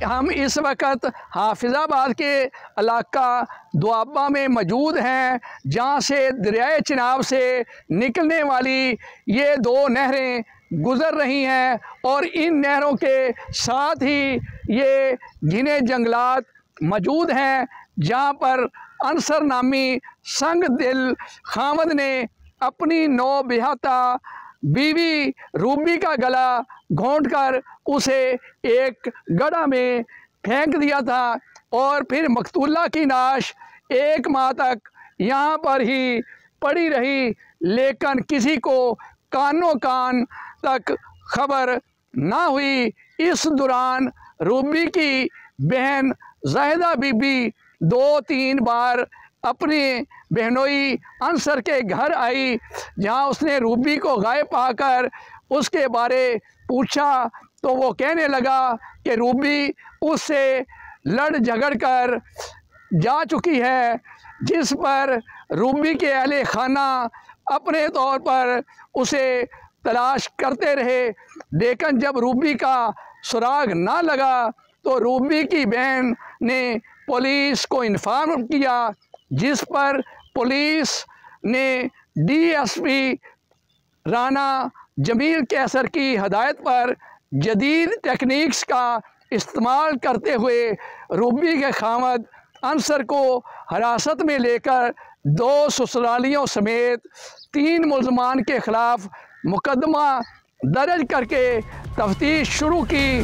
हम इस वक्त हाफिज़ाबाद के इलाका दुआबा में मौजूद हैं, जहाँ से दरियाए चिनाब से निकलने वाली ये 2 नहरें गुज़र रही हैं और इन नहरों के साथ ही ये घने जंगलात मौजूद हैं, जहाँ पर अंसर नामी संग दिल खामद ने अपनी 9 बिहाता बीवी रूबी का गला घोंटकर उसे एक गड्ढा में फेंक दिया था और फिर मकतूला की नाश 1 माह तक यहाँ पर ही पड़ी रही, लेकिन किसी को कानों कान तक खबर ना हुई। इस दौरान रूबी की बहन जाहिदा बीबी 2-3 बार अपने बहनोई अंसर के घर आई, जहां उसने रूबी को गायब पाकर उसके बारे पूछा तो वो कहने लगा कि रूबी उससे लड़ झगड़ कर जा चुकी है, जिस पर रूबी के अहले खाना अपने तौर पर उसे तलाश करते रहे, लेकिन जब रूबी का सुराग ना लगा तो रूबी की बहन ने पुलिस को इन्फॉर्म किया, जिस पर पुलिस ने DSP राना जमील कैसर की हदायत पर जदीद टेक्निक्स का इस्तेमाल करते हुए रूबी के खामद अंसर को हिरासत में लेकर 2 ससुरालियों समेत 3 मुलजमान के ख़िलाफ़ मुकदमा दर्ज करके तफ्तीश शुरू की।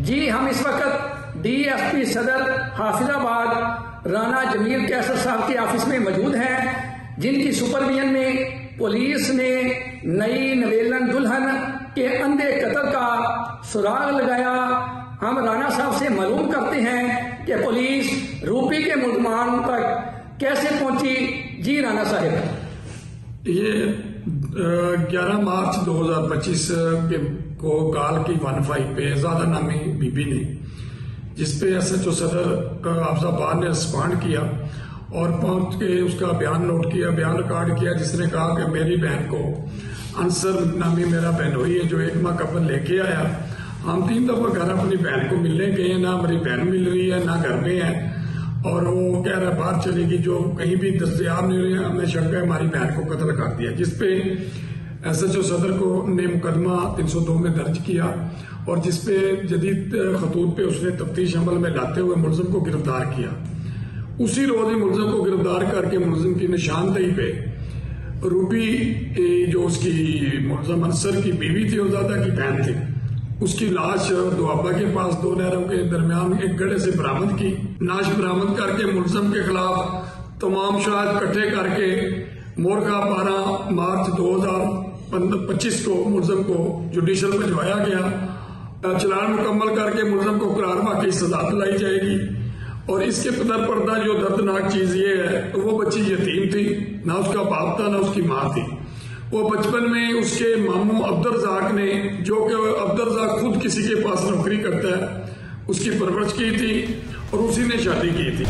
जी हम इस वक्त DSP सदर हाफिजाबाद राना जमील कैसर साहब के ऑफिस में मौजूद हैं, जिनकी सुपरविजन में पुलिस ने नई नवेलन दुल्हन के अंधे कत्ल का सुराग लगाया। हम राना साहब से मालूम करते हैं कि पुलिस रूपी के मुलजमान तक कैसे पहुंची। जी राना साहब। ये 11 मार्च 2025 को काल की 15 पे ज़्यादा नामी बीबी ने, जिसपे SHO सदर हाफिजाबाद ने रिस्पॉन्ड किया और पहुंच के उसका बयान नोट किया, बयान रिकॉर्ड किया, जिसने कहा कि मेरी बहन को अंसर नामी मेरा बहनोई है जो 1 माह कबल लेके आया। हम 3 दफा घर अपनी बहन को मिलने गए, ना हमारी बहन मिल रही है ना घर में है, और वो कह रहा है बाहर चलेगी, जो कहीं भी दस्तयाब नहीं रही। हमें शक है हमारी बहन को कत्ल कर दिया, जिसपे SHO सदर को ने मुकदमा 302 में दर्ज किया और जिसपे जदीद खतूत पे उसने तफ्तीश अमल में लाते हुए मुलजिम को गिरफ्तार किया। उसी रोज ही मुलजिम को गिरफ्तार करके मुलजिम की निशानदेही पे रूबी जो उसकी मुलजिम अंसर की बीवी थी और दादा की बहन थी, उसकी लाश दुआबा के पास 2 नहरों के दरमियान एक गड्ढे से बरामद की। लाश बरामद करके मुलजिम के खिलाफ तमाम शहाद इकट्ठे करके मोरखा 12 मार्च 2025 को मुलजिम को जुडिशल भिजवाया गया। चलान मुकम्मल करके मुलजिम को करार वाकई सजा दिलाई जाएगी। और इसके दरपर्दा जो दर्दनाक चीज ये है, वो बच्ची यतीम थी, ना उसका बाप था ना उसकी माँ थी। वो बचपन में उसके मामू अब्दुर्रज़ाक ने, जो कि अब्दुर्रज़ाक खुद किसी के पास नौकरी करता है, उसकी परवरिश की थी और उसी ने शादी की थी।